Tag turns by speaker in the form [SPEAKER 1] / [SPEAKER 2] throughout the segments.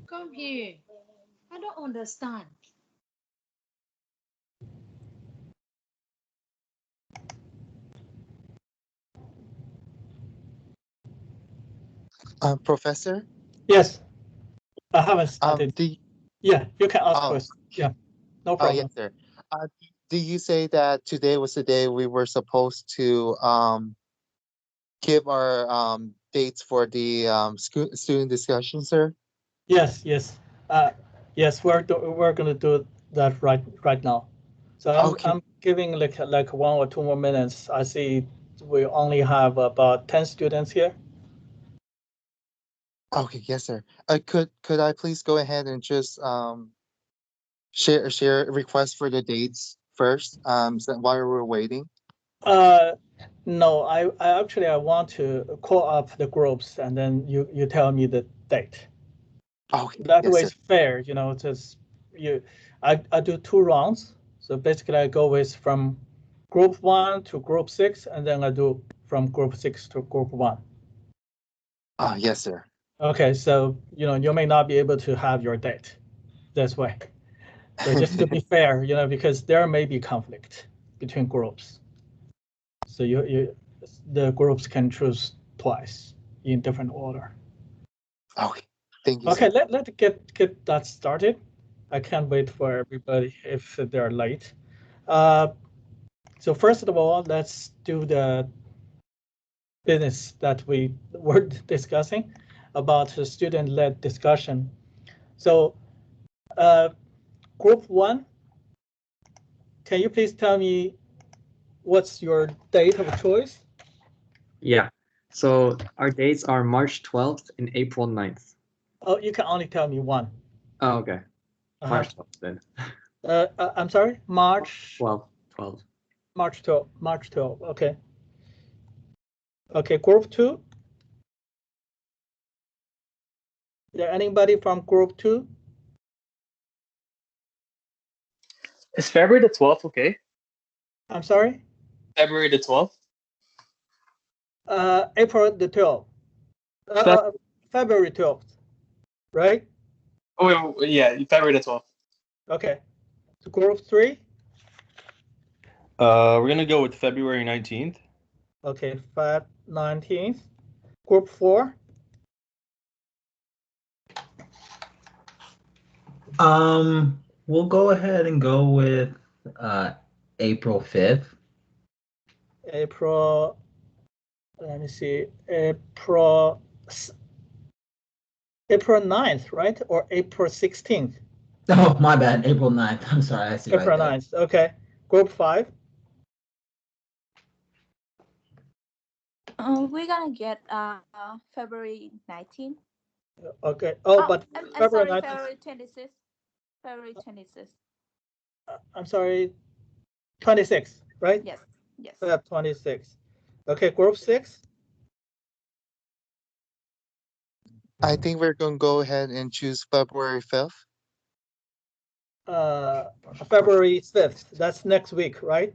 [SPEAKER 1] Come here. I don't understand.
[SPEAKER 2] Professor?
[SPEAKER 3] Yes, I haven't started.
[SPEAKER 2] The
[SPEAKER 3] Yeah, you can ask
[SPEAKER 2] oh,
[SPEAKER 3] first. Yeah, no
[SPEAKER 2] oh
[SPEAKER 3] problem.
[SPEAKER 2] yes, sir. Do you say that today was the day we were supposed to give our dates for the student discussion, sir?
[SPEAKER 3] Yes, yes, yes. We're gonna do that right now. So
[SPEAKER 2] Okay,
[SPEAKER 3] I'm giving like 1 or 2 more minutes. I see we only have about 10 students here.
[SPEAKER 2] okay, yes, sir. Could I please go ahead and just share request for the dates first, so while we're waiting?
[SPEAKER 3] No, I actually I want to call up the groups and then you tell me the date.
[SPEAKER 2] Okay,
[SPEAKER 3] That
[SPEAKER 2] yes,
[SPEAKER 3] way
[SPEAKER 2] sir.
[SPEAKER 3] it's fair, just you. I do 2 rounds, so basically I go with from group 1 to group 6, and then I do from group 6 to group 1.
[SPEAKER 2] Yes, sir.
[SPEAKER 3] Okay, so you may not be able to have your date this way. So just to be fair, because there may be conflict between groups. So the groups can choose twice in different order.
[SPEAKER 2] Okay, thank you,
[SPEAKER 3] Okay,
[SPEAKER 2] sir.
[SPEAKER 3] let's get that started. I can't wait for everybody if they're late. So first of all, let's do the business that we were discussing about the student-led discussion. So group 1, can you please tell me what's your date of choice?
[SPEAKER 4] Yeah. So our dates are March 12th and April 9th.
[SPEAKER 3] Oh, you can only tell me one.
[SPEAKER 4] Oh, okay. March 12th then.
[SPEAKER 3] I'm sorry, March
[SPEAKER 4] 12th.
[SPEAKER 3] March 12. March 12. Okay. Okay, group 2. Is there anybody from group 2?
[SPEAKER 5] Is February the 12th okay?
[SPEAKER 3] I'm sorry?
[SPEAKER 5] February the 12th?
[SPEAKER 3] April the 12th. February 12th, right?
[SPEAKER 5] Oh, wait, yeah, February the 12th.
[SPEAKER 3] Okay. So group 3?
[SPEAKER 6] We're gonna go with February 19th.
[SPEAKER 3] Okay, Feb 19th. Group 4?
[SPEAKER 7] We'll go ahead and go with April 5th.
[SPEAKER 3] April, let me see, April 9th, right? Or April 16th?
[SPEAKER 7] Oh, my bad. April 9th. I'm sorry. I see
[SPEAKER 3] April
[SPEAKER 7] right
[SPEAKER 3] 9th. Okay. Group 5?
[SPEAKER 8] We're gonna get February 19th.
[SPEAKER 3] Okay. Oh, but
[SPEAKER 8] I'm
[SPEAKER 3] February
[SPEAKER 8] sorry,
[SPEAKER 3] 19th.
[SPEAKER 8] February 26th. February 26th.
[SPEAKER 3] I'm sorry, 26th, right?
[SPEAKER 8] Yes, yes.
[SPEAKER 3] Feb 26th. Okay, group 6?
[SPEAKER 2] I think we're gonna go ahead and choose February 5th.
[SPEAKER 3] February 5th. That's next week, right?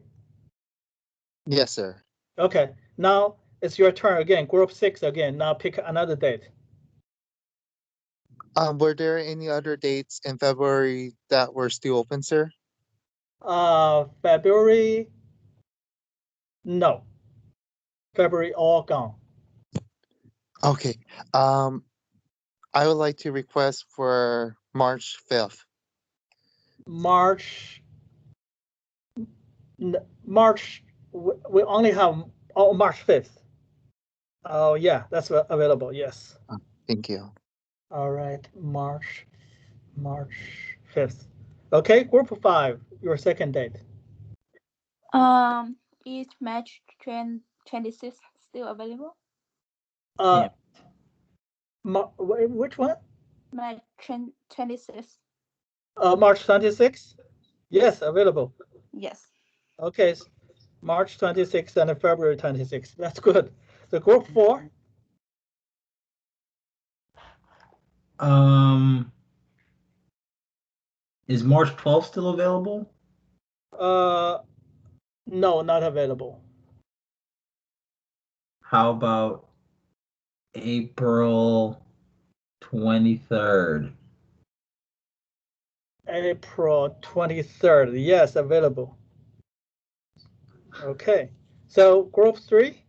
[SPEAKER 2] Yes, sir.
[SPEAKER 3] Okay. Now it's your turn again. Group 6 again. Now pick another date.
[SPEAKER 2] Were there any other dates in February that were still open, sir?
[SPEAKER 3] February? No. February all gone.
[SPEAKER 2] Okay. I would like to request for March 5th.
[SPEAKER 3] March. March. We only have March 5th. Oh yeah, that's available. Yes.
[SPEAKER 2] Thank you.
[SPEAKER 3] All right, March 5th. Okay, group 5, your second date.
[SPEAKER 8] Is March 26th still available?
[SPEAKER 3] Yeah. Which one?
[SPEAKER 8] March 26th.
[SPEAKER 3] March 26th? Yes, available.
[SPEAKER 8] Yes.
[SPEAKER 3] Okay, March 26th and February 26th. That's good. So group 4?
[SPEAKER 7] Is March 12th still available?
[SPEAKER 3] No, not available.
[SPEAKER 7] How about April 23rd?
[SPEAKER 3] April 23rd. Yes, available. Okay. So group 3.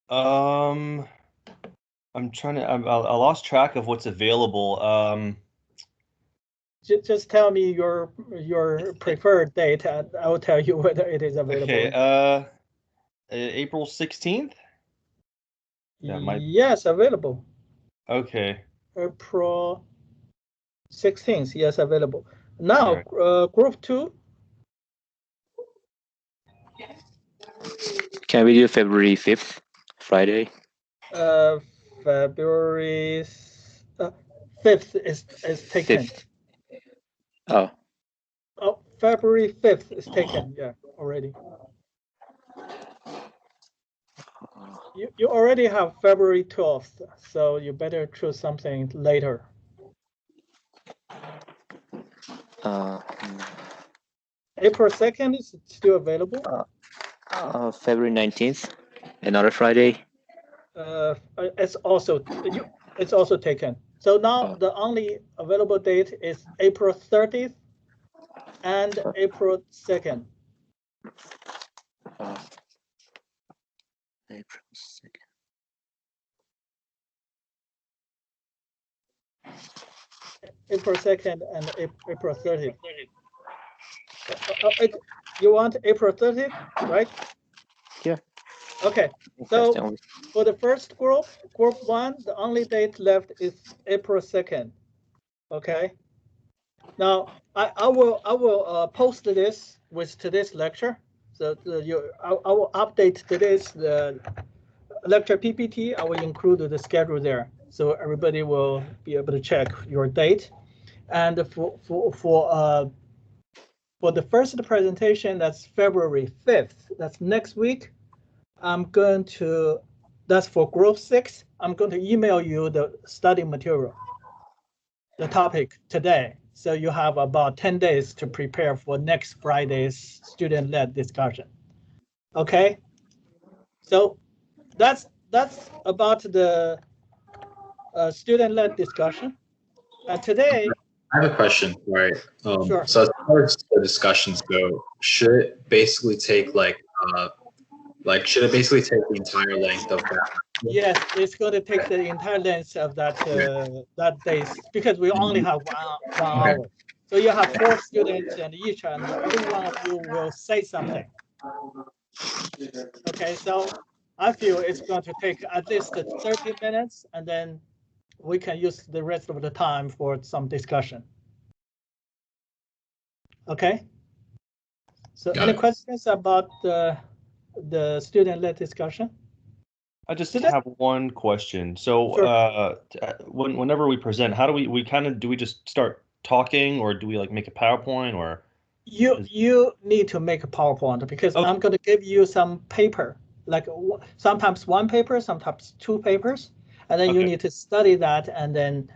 [SPEAKER 6] I'm trying to. I lost track of what's available.
[SPEAKER 3] Just tell me your preferred date, and I will tell you whether it is available.
[SPEAKER 6] Okay. April 16th. That might.
[SPEAKER 3] Yes, available.
[SPEAKER 6] Okay.
[SPEAKER 3] April 16th. Yes, available. Now, group 2.
[SPEAKER 9] Can we do February 5th, Friday?
[SPEAKER 3] February 5th is taken.
[SPEAKER 9] 5th. Oh.
[SPEAKER 3] Oh, February 5th is taken. Yeah, already. You already have February 12th, so you better choose something later. April 2nd is still available.
[SPEAKER 9] February 19th, another Friday.
[SPEAKER 3] It's also taken. So now the only available date is April 30th and April 2nd.
[SPEAKER 9] April 2nd.
[SPEAKER 3] April 2nd and April 30th. You want April 30th, right?
[SPEAKER 9] Yeah.
[SPEAKER 3] Okay. So for the first group 1, the only date left is April 2nd. Okay. Now I will post this with today's lecture. So I will update today's lecture PPT. I will include the schedule there, so everybody will be able to check your date. And for the first presentation, that's February 5th. That's next week. That's for group 6. I'm going to email you the study material, the topic today. So you have about 10 days to prepare for next Friday's student-led discussion. Okay. So that's about the student-led discussion. And today,
[SPEAKER 10] I have a question, right?
[SPEAKER 3] Sure.
[SPEAKER 10] So as far as the discussions go, should it basically take should it basically take the entire length of that?
[SPEAKER 3] Yes, it's going to take the entire length of that that days, because we only have one hour. So you have 4 students, and every one of you will say something. Okay, so I feel it's going to take at least 30 minutes, and then we can use the rest of the time for some discussion. Okay. So any questions about the student-led discussion?
[SPEAKER 6] I just have one question. So, sure. Whenever we present, how do do we just start talking, or do we like make a PowerPoint, or?
[SPEAKER 3] You need to make a PowerPoint, because I'm going to give you some paper, like sometimes 1 paper, sometimes 2 papers, and then you need to study that, and then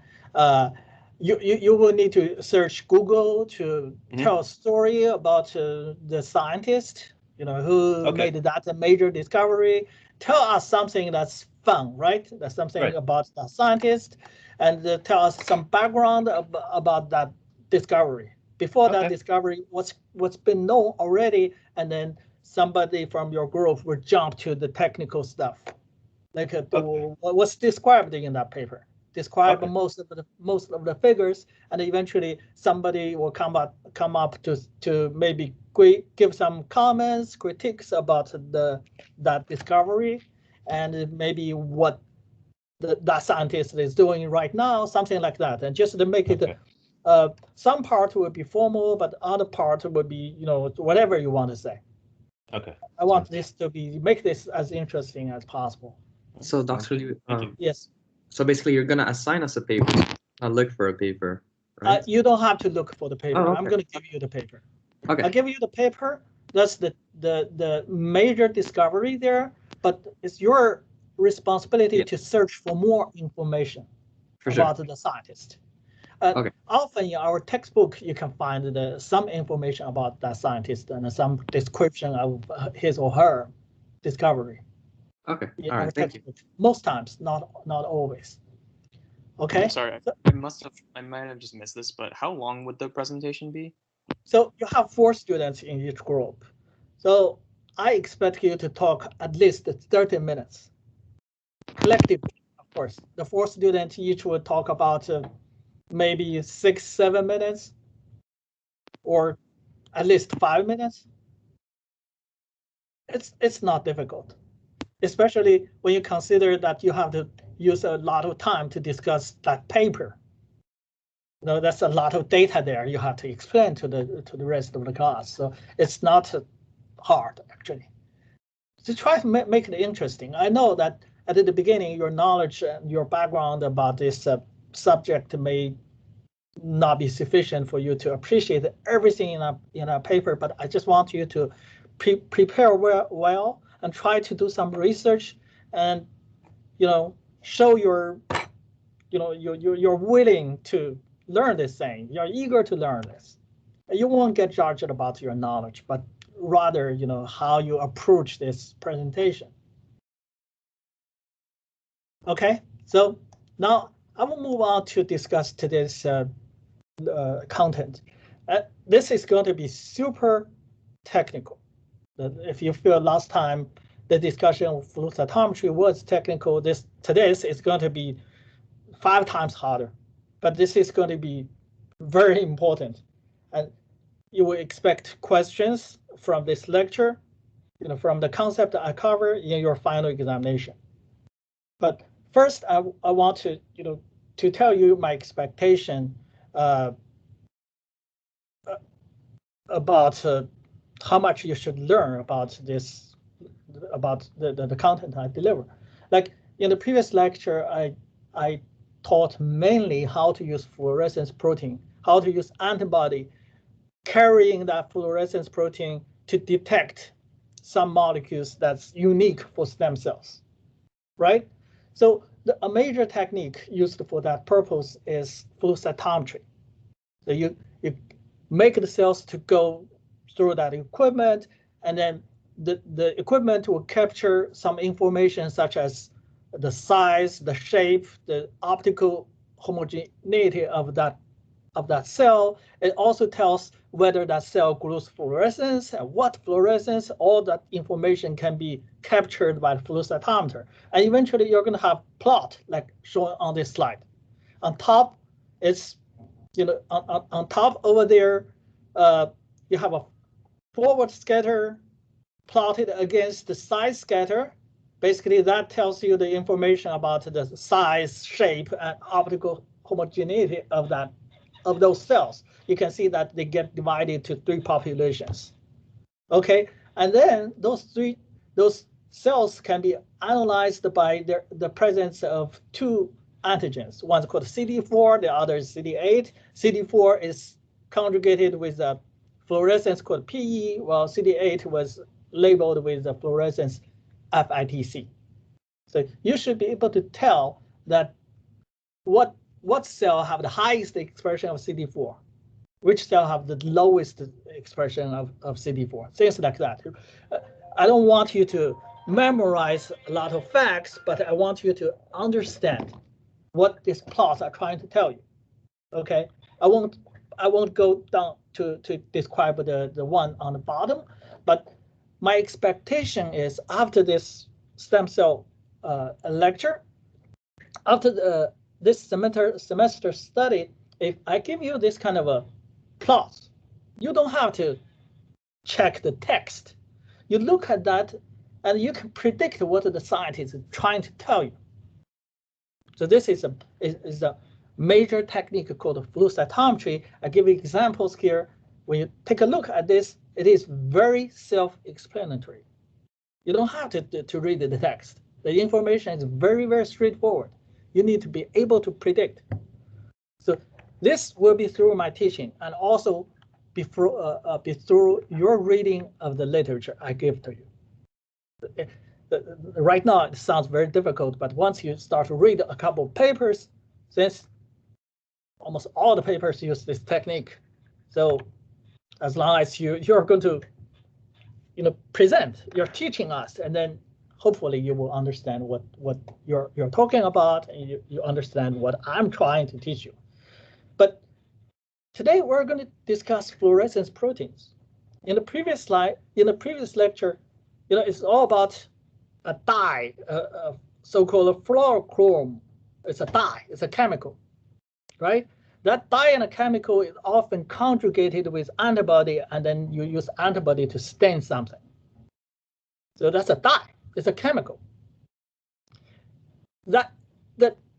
[SPEAKER 3] you will need to search Google to tell a story about the scientist, who made that major discovery. Tell us something that's fun, right? That's something about the scientist, and tell us some background about that discovery. Before that discovery, what's been known already, and then somebody from your group will jump to the technical stuff, like what's described in that paper. Describe most of the figures, and eventually somebody will come up to maybe give some comments, critiques about that discovery, and maybe what that scientist is doing right now, something like that, and just to make it. Some part will be formal, but other part will be, whatever you want to say.
[SPEAKER 6] Okay.
[SPEAKER 3] I want this to make this as interesting as possible.
[SPEAKER 4] So, Dr. Liu,
[SPEAKER 3] yes.
[SPEAKER 4] So basically, you're gonna assign us a paper, not look for a paper, right?
[SPEAKER 3] You don't have to look for the paper.
[SPEAKER 4] Oh, okay.
[SPEAKER 3] I'm going to give you the paper.
[SPEAKER 4] Okay.
[SPEAKER 3] I'll give you the paper. That's the major discovery there, but it's your responsibility to search for more information about the scientist. Often in our textbook, you can find some information about that scientist and some description of his or her discovery.
[SPEAKER 4] Okay.
[SPEAKER 3] Yeah,
[SPEAKER 4] All right.
[SPEAKER 3] or
[SPEAKER 4] Thank you.
[SPEAKER 3] textbook. Most times, not always. Okay.
[SPEAKER 5] I'm sorry, I might have just missed this, but how long would the presentation be?
[SPEAKER 3] So you have 4 students in each group. So I expect you to talk at least 30 minutes. Collectively, of course. The 4 students each will talk about maybe 6-7 minutes, or at least 5 minutes. It's not difficult, especially when you consider that you have to use a lot of time to discuss that paper. You know, that's a lot of data there you have to explain to the rest of the class. So it's not hard, actually. So try to make it interesting. I know that at the beginning, your knowledge and your background about this subject may not be sufficient for you to appreciate everything in a paper, but I just want you to prepare well and try to do some research and, you know, show you're willing to learn this thing. You're eager to learn this. You won't get judged about your knowledge, but rather, you know, how you approach this presentation. Okay, so now I will move on to discuss today's content. This is going to be super technical. If you feel last time the discussion of flow cytometry was technical, today's is going to be 5 times harder, but this is going to be very important. And you will expect questions from this lecture, you know, from the concept I cover in your final examination. But first, I want to, you know, to tell you my expectation about how much you should learn about this, about the content I deliver. Like in the previous lecture, I taught mainly how to use fluorescence protein, how to use antibody carrying that fluorescence protein to detect some molecules that's unique for stem cells, right? So a major technique used for that purpose is flow cytometry. So you make the cells to go through that equipment, and then the equipment will capture some information such as the size, the shape, the optical homogeneity of that cell. It also tells whether that cell glows fluorescence and what fluorescence. All that information can be captured by the flow cytometer. And eventually you're going to have plot like shown on this slide. On top, it's, you know, on top over there, you have a forward scatter plotted against the side scatter. Basically, that tells you the information about the size, shape, and optical homogeneity of those cells. You can see that they get divided to 3 populations. Okay, and then those cells can be analyzed by the presence of 2 antigens. One's called CD4, the other is CD8. CD4 is conjugated with a fluorescence called PE, while CD8 was labeled with the fluorescence FITC. So you should be able to tell that what cell have the highest expression of CD4, which cell have the lowest expression of CD4, things like that. I don't want you to memorize a lot of facts, but I want you to understand what these plots are trying to tell you. Okay, I won't go down to describe the one on the bottom, but my expectation is after this stem cell lecture, after this semester study, if I give you this kind of a plot, you don't have to check the text. You look at that and you can predict what the scientist is trying to tell you. So this is a major technique called flow cytometry. I give you examples here. When you take a look at this, it is very self-explanatory. You don't have to read the text. The information is very, very straightforward. You need to be able to predict. So this will be through my teaching and also be through your reading of the literature I give to you. Right now, it sounds very difficult, but once you start to read a couple of papers, since almost all the papers use this technique, so as long as you're going to, you know, present, you're teaching us, and then hopefully you will understand what you're talking about, and you understand what I'm trying to teach you. But today we're going to discuss fluorescence proteins. In the previous slide, in the previous lecture, it's all about a dye, a so-called fluorochrome. It's a dye, it's a chemical, right? That dye and a chemical is often conjugated with antibody, and then you use antibody to stain something. So that's a dye, it's a chemical. The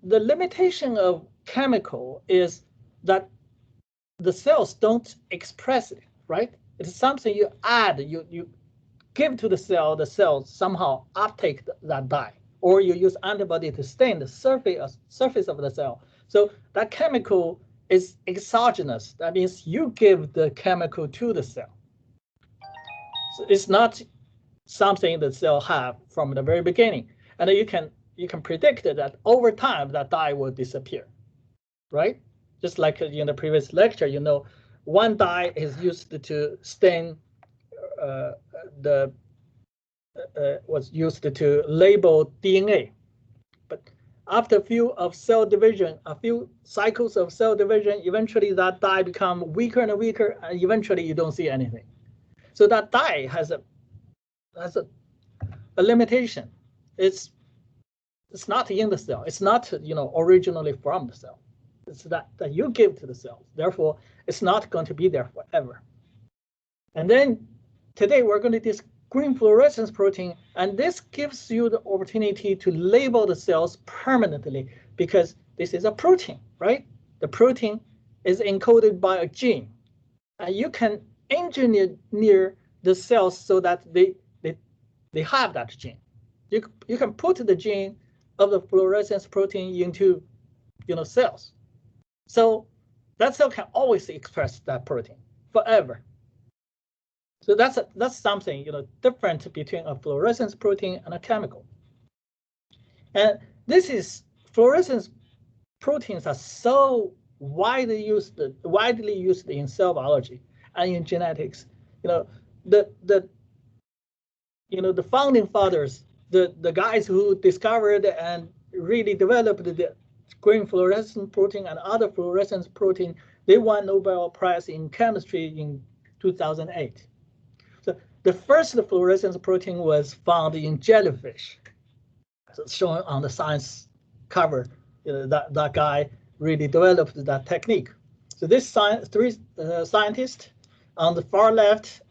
[SPEAKER 3] limitation of chemical is that the cells don't express it, right? It's something you add, you give to the cell somehow uptake that dye, or you use antibody to stain the surface of the cell. So that chemical is exogenous. That means you give the chemical to the cell. So it's not something the cell have from the very beginning, and you can predict that over time that dye will disappear, right? Just like in the previous lecture, one dye is used to stain was used to label DNA, but after a few cycles of cell division, eventually that dye become weaker and weaker, and eventually you don't see anything. So that dye has a limitation. It's not in the cell. It's not originally from the cell. It's that you give to the cells. Therefore, it's not going to be there forever. And then today we're going to discuss green fluorescence protein, and this gives you the opportunity to label the cells permanently because this is a protein, right? The protein is encoded by a gene, and you can engineer the cells so that they have that gene. You can put the gene of the fluorescence protein into cells, so that cell can always express that protein forever. So that's something different between a fluorescence protein and a chemical. And this is fluorescence proteins are so widely used in cell biology and in genetics. The founding fathers, the guys who discovered and really developed the green fluorescence protein and other fluorescence protein, they won Nobel Prize in chemistry in 2008. So the first fluorescence protein was found in jellyfish. So shown on the science cover, that guy really developed that technique. So this three scientists on the far left,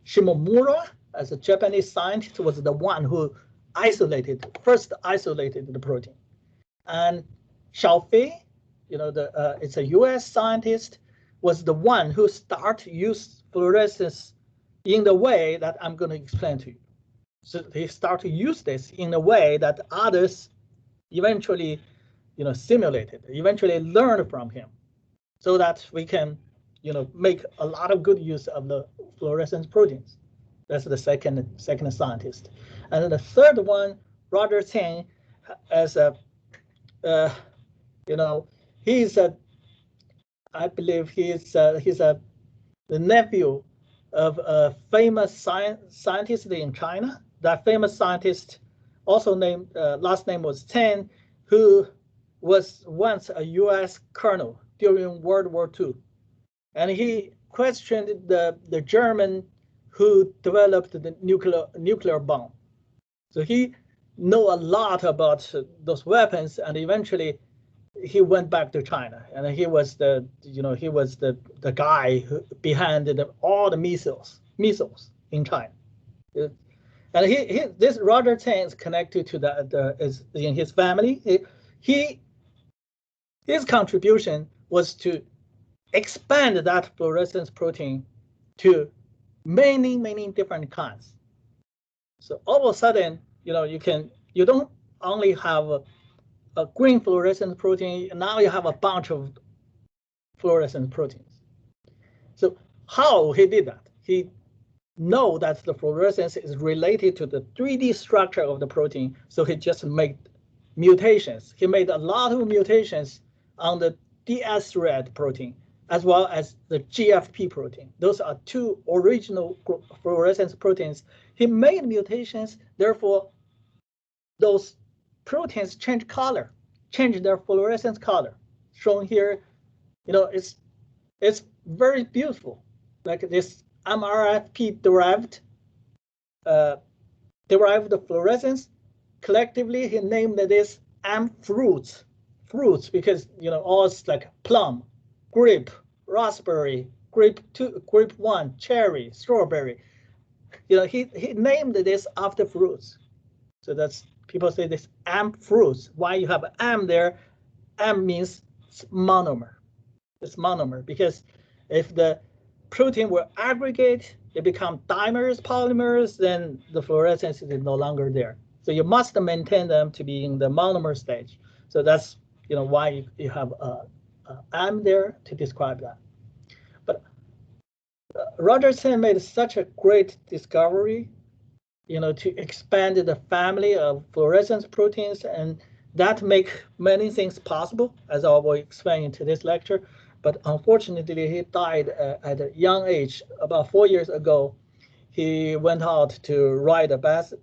[SPEAKER 3] Shimomura, as a Japanese scientist, was the one who first isolated the protein. And Xiaofei, it's a US scientist, was the one who started to use fluorescence in the way that I'm going to explain to you. So they start to use this in a way that others eventually, simulated, eventually learned from him, so that we can, make a lot of good use of the fluorescence proteins. That's the second scientist. And then the third one, Roger Tseng, as a, I believe he's the nephew of a famous scientist in China. That famous scientist, also named last name was Tseng, who was once a U.S. colonel during World War II, and he questioned the German who developed the nuclear bomb. So he know a lot about those weapons, and eventually he went back to China, and he was the guy behind all the missiles in China. And this Roger Tseng is connected to is in his family. His contribution was to expand that fluorescence protein to many different kinds. So all of a sudden, you don't only have a green fluorescence protein, now you have a bunch of fluorescent proteins. So how he did that? He know that the fluorescence is related to the 3D structure of the protein, so he just made mutations. He made a lot of mutations on the DS red protein, as well as the GFP protein. Those are two original fluorescence proteins he made mutations, therefore those proteins change color, change their fluorescence color. Shown here, it's very beautiful. Like this MRFP derived fluorescence. Collectively, he named this fruits because all it's like plum, grape, raspberry, grape 1, cherry, strawberry. He named this after fruits. So that's, people say this fruits. Why you have M there? M means monomer. It's monomer because if the protein will aggregate, they become dimers, polymers, then the fluorescence is no longer there. So you must maintain them to be in the monomer stage. So that's why you have a M there to describe that. But Rogerson made such a great discovery, to expand the family of fluorescence proteins, and that make many things possible, as I will explain in today's lecture. But unfortunately, he died at a young age. About 4 years ago, he went out to ride a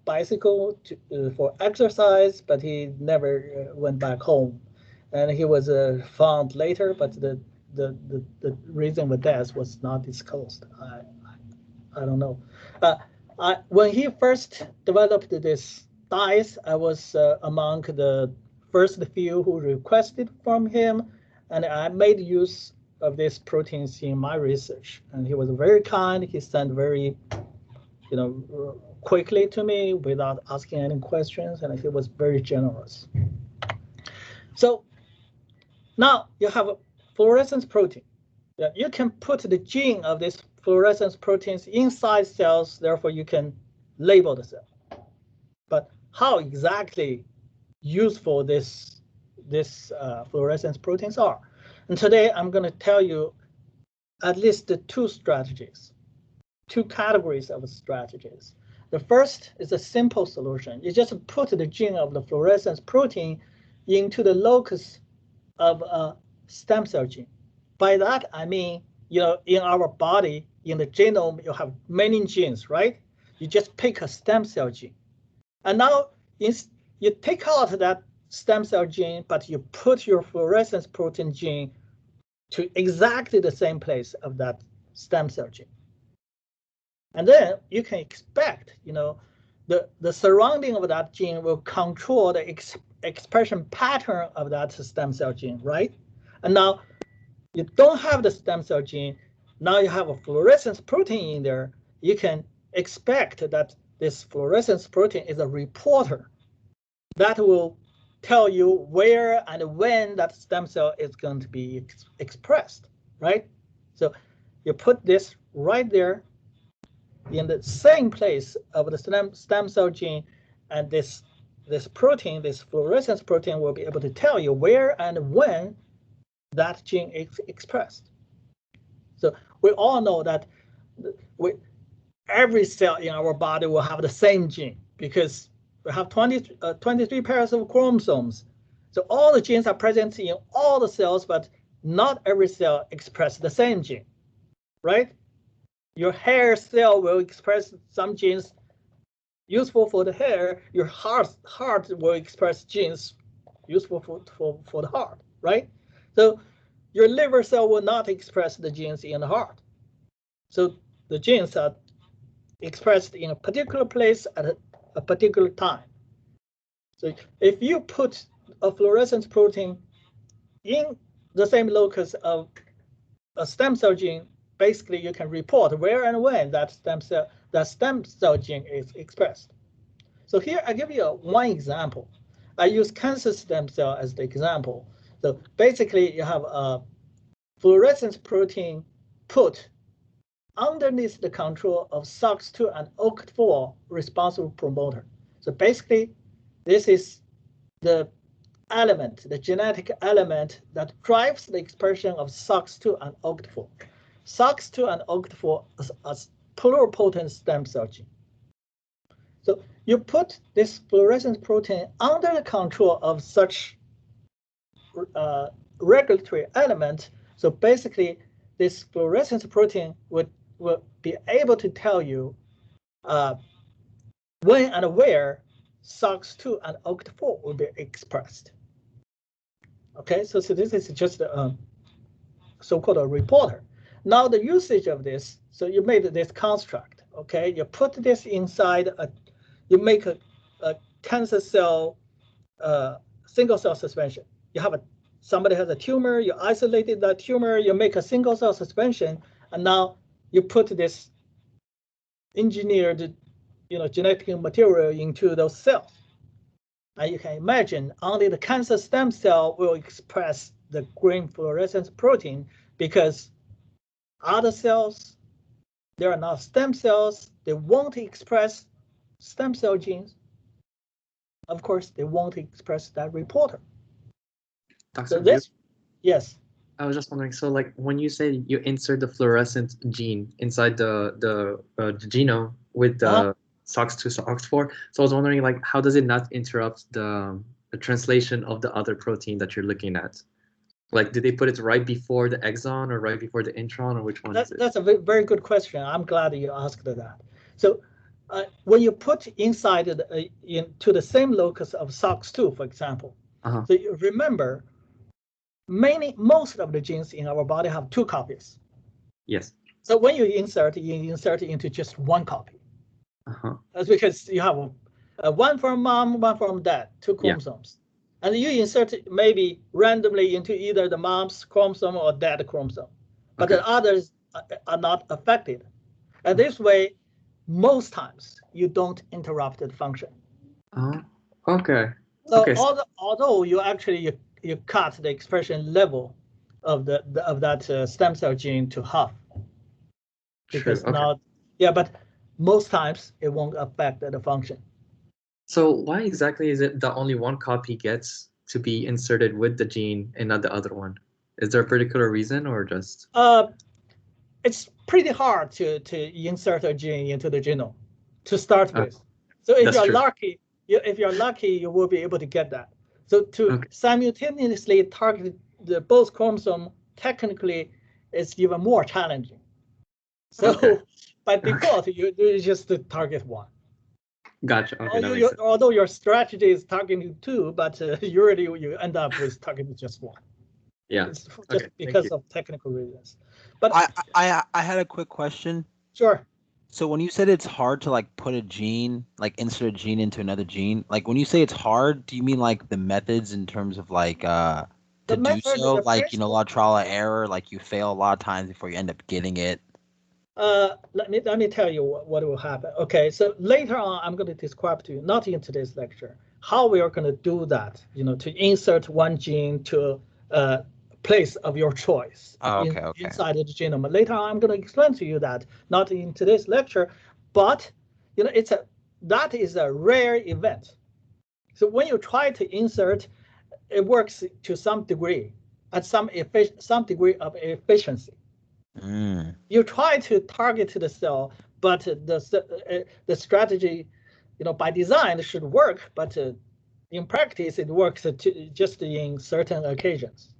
[SPEAKER 3] bicycle for exercise, but he never went back home. And he was found later, but the reason for death was not disclosed. I don't know. When he first developed this dyes, I was among the first few who requested from him, and I made use of these proteins in my research. And he was very kind. He sent very, quickly to me without asking any questions, and he was very generous. So now you have a fluorescence protein. You can put the gene of this fluorescence proteins inside cells, therefore you can label the cell. But how exactly useful this fluorescence proteins are? And today I'm going to tell you at least the two strategies, two categories of strategies. The first is a simple solution. You just put the gene of the fluorescence protein into the locus of a stem cell gene. By that, I mean, in our body, in the genome, you have many genes, right? You just pick a stem cell gene. And now you take out that stem cell gene, but you put your fluorescence protein gene to exactly the same place of that stem cell gene. And then you can expect, the surrounding of that gene will control the expression pattern of that stem cell gene, right? And now you don't have the stem cell gene. Now you have a fluorescence protein in there. You can expect that this fluorescence protein is a reporter that will tell you where and when that stem cell is going to be expressed, right? So you put this right there in the same place of the stem cell gene, and this protein, this fluorescence protein, will be able to tell you where and when that gene is expressed. So we all know that every cell in our body will have the same gene because we have 23 pairs of chromosomes. So all the genes are present in all the cells, but not every cell expresses the same gene, right? Your hair cell will express some genes useful for the hair. Your heart will express genes useful for the heart, right? So your liver cell will not express the genes in the heart. So the genes are expressed in a particular place at a particular time. So if you put a fluorescence protein in the same locus of a stem cell gene, basically you can report where and when that stem cell gene is expressed. So here I give you one example. I use cancer stem cell as the example. So basically you have a fluorescence protein put underneath the control of SOX2 and OCT4 responsive promoter. So basically this is the element, the genetic element that drives the expression of SOX2 and OCT4. SOX2 and OCT4 are pluripotent stem cell gene. So you put this fluorescence protein under the control of such regulatory element. So basically, this fluorescence protein will be able to tell you when and where SOX2 and OCT4 will be expressed. Okay, so this is just a so-called a reporter. Now the usage of this, so you made this construct, okay? You put this inside, you make a cancer cell single cell suspension. You have somebody has a tumor, you isolated that tumor, you make a single cell suspension, and now you put this engineered, genetic material into those cells. And you can imagine only the cancer stem cell will express the green fluorescence protein, because other cells, they are not stem cells, they won't express stem cell genes. Of course, they won't express that reporter.
[SPEAKER 4] Dr.
[SPEAKER 3] So this, yes.
[SPEAKER 4] I was just wondering, so like when you say you insert the fluorescent gene inside the genome with the SOX2, SOX4, so I was wondering, like, how does it not interrupt the translation of the other protein that you're looking at? Like, did they put it right before the exon or right before the intron, or which one is it?
[SPEAKER 3] That's a very good question. I'm glad you asked that. So when you put inside into the same locus of SOX2, for example, so you remember, most of the genes in our body have 2 copies.
[SPEAKER 4] Yes.
[SPEAKER 3] So when you insert into just 1 copy. That's because you have one from mom, one from dad, 2 chromosomes. And you insert maybe randomly into either the mom's chromosome or dad chromosome, but the others are not affected. And this way, most times you don't interrupt the function.
[SPEAKER 4] Okay.
[SPEAKER 3] So although you actually you cut the expression level of that stem cell gene to half, because now, but most times it won't affect the function.
[SPEAKER 4] So why exactly is it that only 1 copy gets to be inserted with the gene and not the other one? Is there a particular reason, or just?
[SPEAKER 3] It's pretty hard to insert a gene into the genome to start with. So if you're lucky, you will be able to get that. So to simultaneously target both chromosomes technically is even more challenging. So by default, you just target 1.
[SPEAKER 4] Gotcha. Okay,
[SPEAKER 3] although your strategy is targeting 2, but usually you end up with targeting just 1.
[SPEAKER 4] Yeah.
[SPEAKER 3] It's just because of technical reasons. But
[SPEAKER 11] I had a quick question.
[SPEAKER 3] Sure.
[SPEAKER 11] So when you said it's hard to like put a gene, like insert a gene into another gene, like when you say it's hard, do you mean like the methods in terms of like to do so, like a lot of trial and error, like you fail a lot of times before you end up getting it?
[SPEAKER 3] Let me tell you what will happen. Okay, so later on, I'm going to describe to you, not in today's lecture, how we are going to do that. To insert 1 gene to a place of your choice inside the genome. Later on, I'm going to explain to you that, not in today's lecture, but that is a rare event. So when you try to insert, it works to some degree, at some degree of efficiency. You try to target the cell, but the strategy, by design should work, but in practice it works just in certain occasions.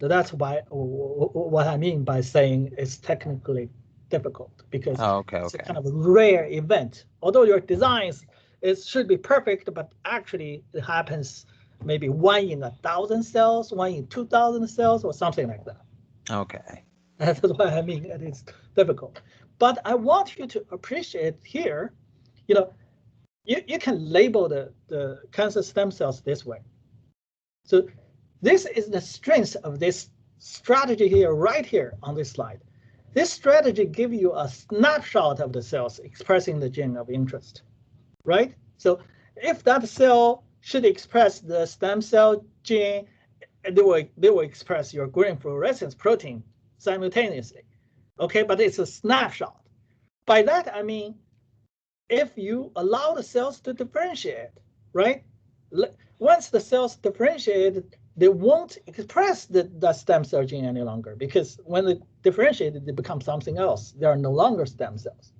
[SPEAKER 3] So that's what I mean by saying it's technically difficult, because it's a kind of a rare event. Although your designs should be perfect, but actually it happens maybe 1 in 1,000 cells, 1 in 2,000 cells, or something like that.
[SPEAKER 11] Okay.
[SPEAKER 3] That's what I mean. It is difficult. But I want you to appreciate here, you can label the cancer stem cells this way. So this is the strength of this strategy here, right here on this slide. This strategy gives you a snapshot of the cells expressing the gene of interest, right? So if that cell should express the stem cell gene, they will express your green fluorescence protein simultaneously, okay? But it's a snapshot. By that, I mean, if you allow the cells to differentiate, right? Once the cells differentiate, they won't express the stem cell gene any longer, because when they differentiate, they become something else. They are no longer stem cells.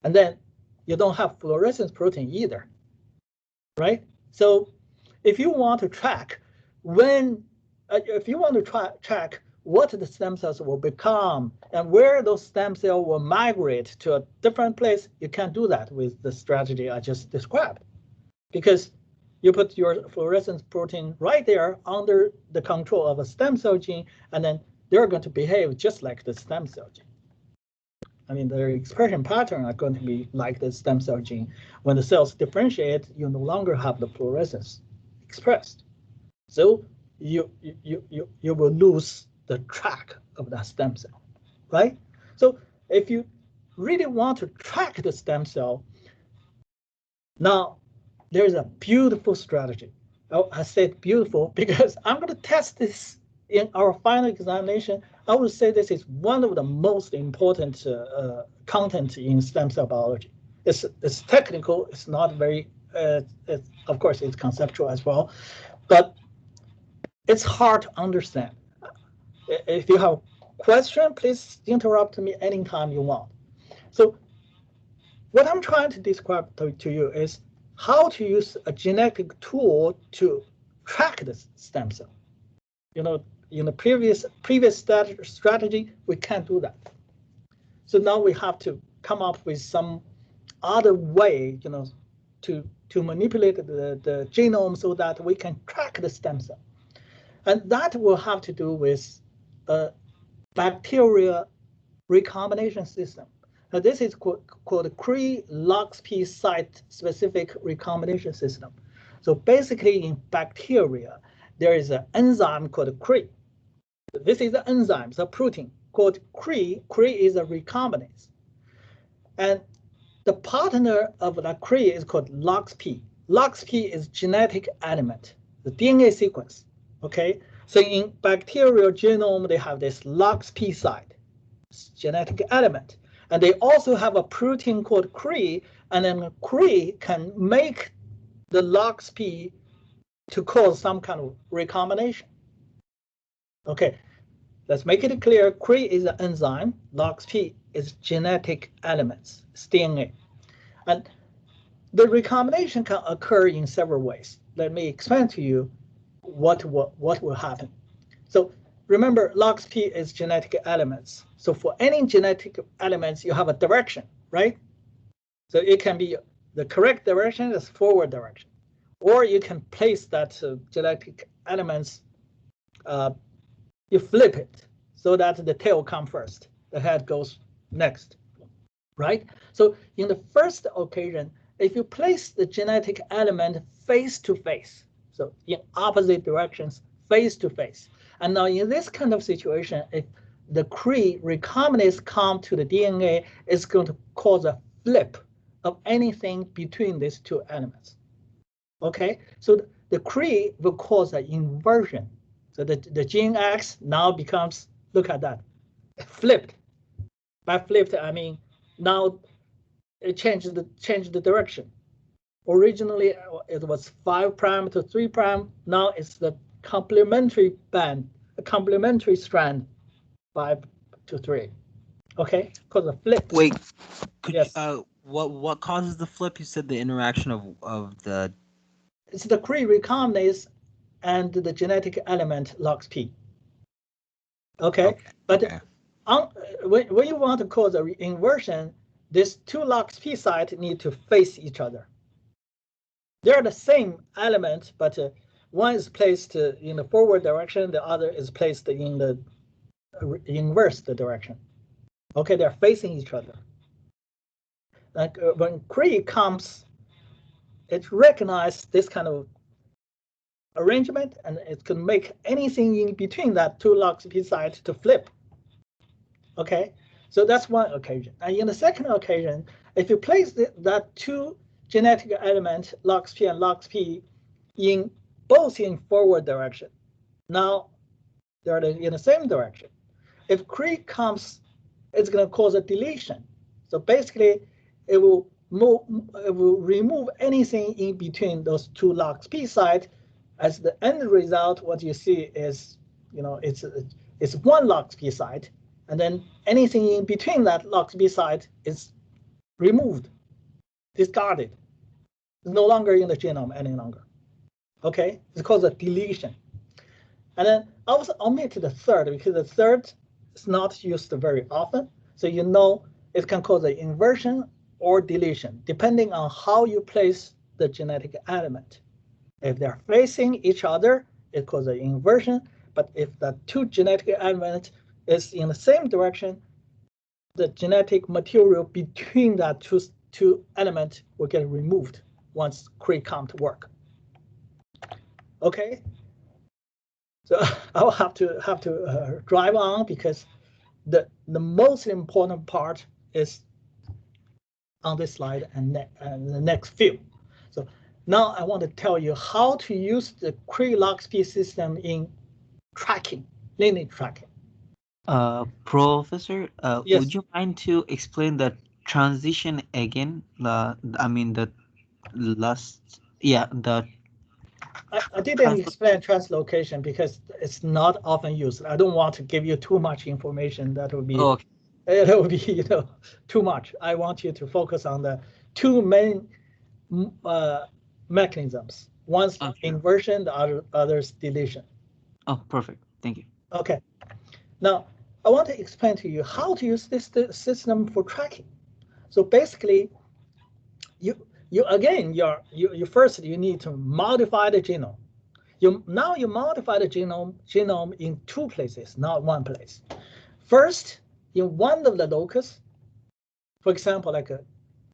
[SPEAKER 3] And then you don't have fluorescence protein either, right? So if you want to track track what the stem cells will become and where those stem cells will migrate to a different place, you can't do that with the strategy I just described. Because you put your fluorescence protein right there under the control of a stem cell gene, and then they're going to behave just like the stem cell gene. I mean, their expression pattern are going to be like the stem cell gene. When the cells differentiate, you no longer have the fluorescence expressed. So you will lose the track of that stem cell, right? So if you really want to track the stem cell, now there's a beautiful strategy. Oh, I said beautiful because I'm going to test this in our final examination. I would say this is one of the most important content in stem cell biology. It's technical. It's not very. Of course, it's conceptual as well, but it's hard to understand. If you have a question, please interrupt me anytime you want. So what I'm trying to describe to you is how to use a genetic tool to track the stem cell. You know, in the previous strategy, we can't do that. So now we have to come up with some other way, you know, to manipulate the genome so that we can track the stem cell. And that will have to do with a bacteria recombination system. Now this is called Cre-LoxP site-specific recombination system. So basically in bacteria, there is an enzyme called Cre. This is an enzyme, it's a protein called Cre. Cre is a recombinase. And the partner of the Cre is called LoxP. LoxP is genetic element, the DNA sequence. Okay, so in bacterial genome, they have this LoxP site, genetic element. And they also have a protein called Cre, and then Cre can make the LoxP to cause some kind of recombination. Okay, let's make it clear. Cre is an enzyme, LoxP is genetic elements, it's DNA. And the recombination can occur in several ways. Let me explain to you what will happen. So remember, LoxP is genetic elements. So for any genetic elements, you have a direction, right? So it can be the correct direction is forward direction, or you can place that genetic elements, you flip it so that the tail comes first, the head goes next, right? So in the first occasion, if you place the genetic element face to face, so in opposite directions, face to face. And now in this kind of situation, if the Cre recombinase come to the DNA, it's going to cause a flip of anything between these two elements. Okay, so the Cre will cause an inversion. So the gene X now becomes, look at that, flipped. By flipped, I mean now it changed the direction. Originally, it was 5' to 3'. Now it's the complementary band, a complementary strand, 5 to 3. Okay, because of flip.
[SPEAKER 11] Wait, could
[SPEAKER 3] yes.
[SPEAKER 11] What causes the flip? You said the interaction of the.
[SPEAKER 3] It's the Cre recombinase and the genetic element LoxP. Okay, but okay. When you want to cause an inversion, these two LoxP sites need to face each other. They're the same element, but one is placed in the forward direction, the other is placed in the inverse direction. Okay, they're facing each other. Like when Cre comes, it recognizes this kind of arrangement, and it can make anything in between that two LoxP sites to flip. Okay, so that's one occasion. And in the second occasion, if you place that two genetic element LoxP and LoxP in both in forward direction, now they're in the same direction. If Cre comes, it's going to cause a deletion. So basically, it will remove anything in between those two LoxP sites. As the end result, what you see is, you know, it's one LoxP site, and then anything in between that LoxP site is removed, discarded. It's no longer in the genome any longer. Okay, it's called a deletion. And then I also omit the third because the third is not used very often. So you know it can cause an inversion or deletion, depending on how you place the genetic element. If they're facing each other, it causes an inversion. But if the two genetic elements is in the same direction, the genetic material between that two elements will get removed once Cre can't work. Okay, so I'll have to drive on because the most important part is on this slide and the next few. So now I want to tell you how to use the Cre-LoxP system in tracking, lineage tracking.
[SPEAKER 12] Professor,
[SPEAKER 3] Yes.
[SPEAKER 12] would you mind to explain the transition again? I mean the last, yeah, the.
[SPEAKER 3] I didn't explain translocation because it's not often used. I don't want to give you too much information. That would be,
[SPEAKER 12] Okay.
[SPEAKER 3] it would be too much. I want you to focus on the two main mechanisms. One's inversion, the other's deletion.
[SPEAKER 12] Oh, perfect. Thank you.
[SPEAKER 3] Okay. Now, I want to explain to you how to use this system for tracking. So basically, you first need to modify the genome. Now you modify the genome in two places, not one place. First, in one of the locus, for example, like a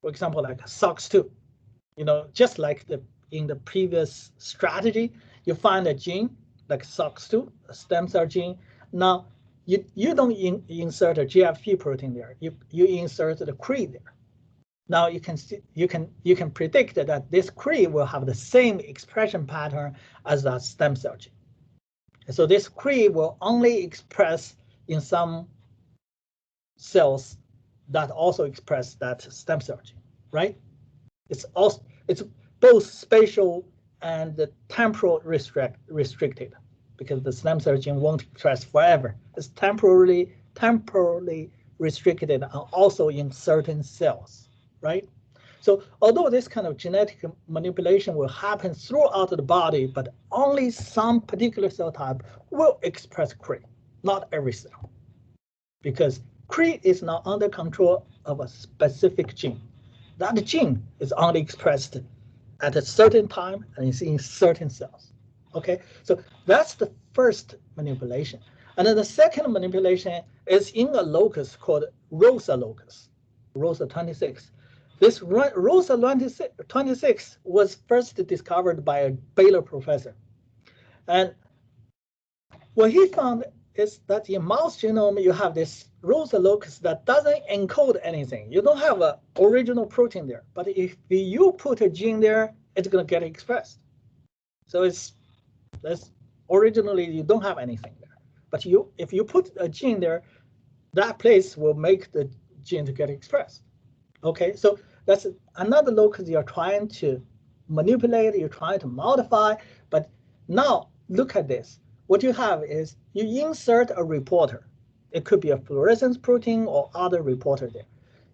[SPEAKER 3] SOX2, just like in the previous strategy, you find a gene like SOX2, a stem cell gene. Now you don't insert a GFP protein there. You insert the Cre there. Now you can predict that this Cre will have the same expression pattern as that stem cell gene. So this Cre will only express in some cells that also express that stem cell gene, right? It's both spatial and temporal restricted because the stem cell gene won't express forever. It's temporarily restricted and also in certain cells, right? So although this kind of genetic manipulation will happen throughout the body, but only some particular cell type will express Cre, not every cell, because Cre is now under control of a specific gene. That gene is only expressed at a certain time and is in certain cells. Okay, so that's the first manipulation. And then the second manipulation is in a locus called ROSA locus, ROSA 26. This ROSA 26 was first discovered by a Baylor professor. And what he found is that in mouse genome, you have this ROSA locus that doesn't encode anything. You don't have an original protein there. But if you put a gene there, it's going to get expressed. So that's originally you don't have anything there. But if you put a gene there, that place will make the gene to get expressed. Okay, so that's another locus you're trying to manipulate, you're trying to modify. But now look at this. What you have is you insert a reporter. It could be a fluorescence protein or other reporter there.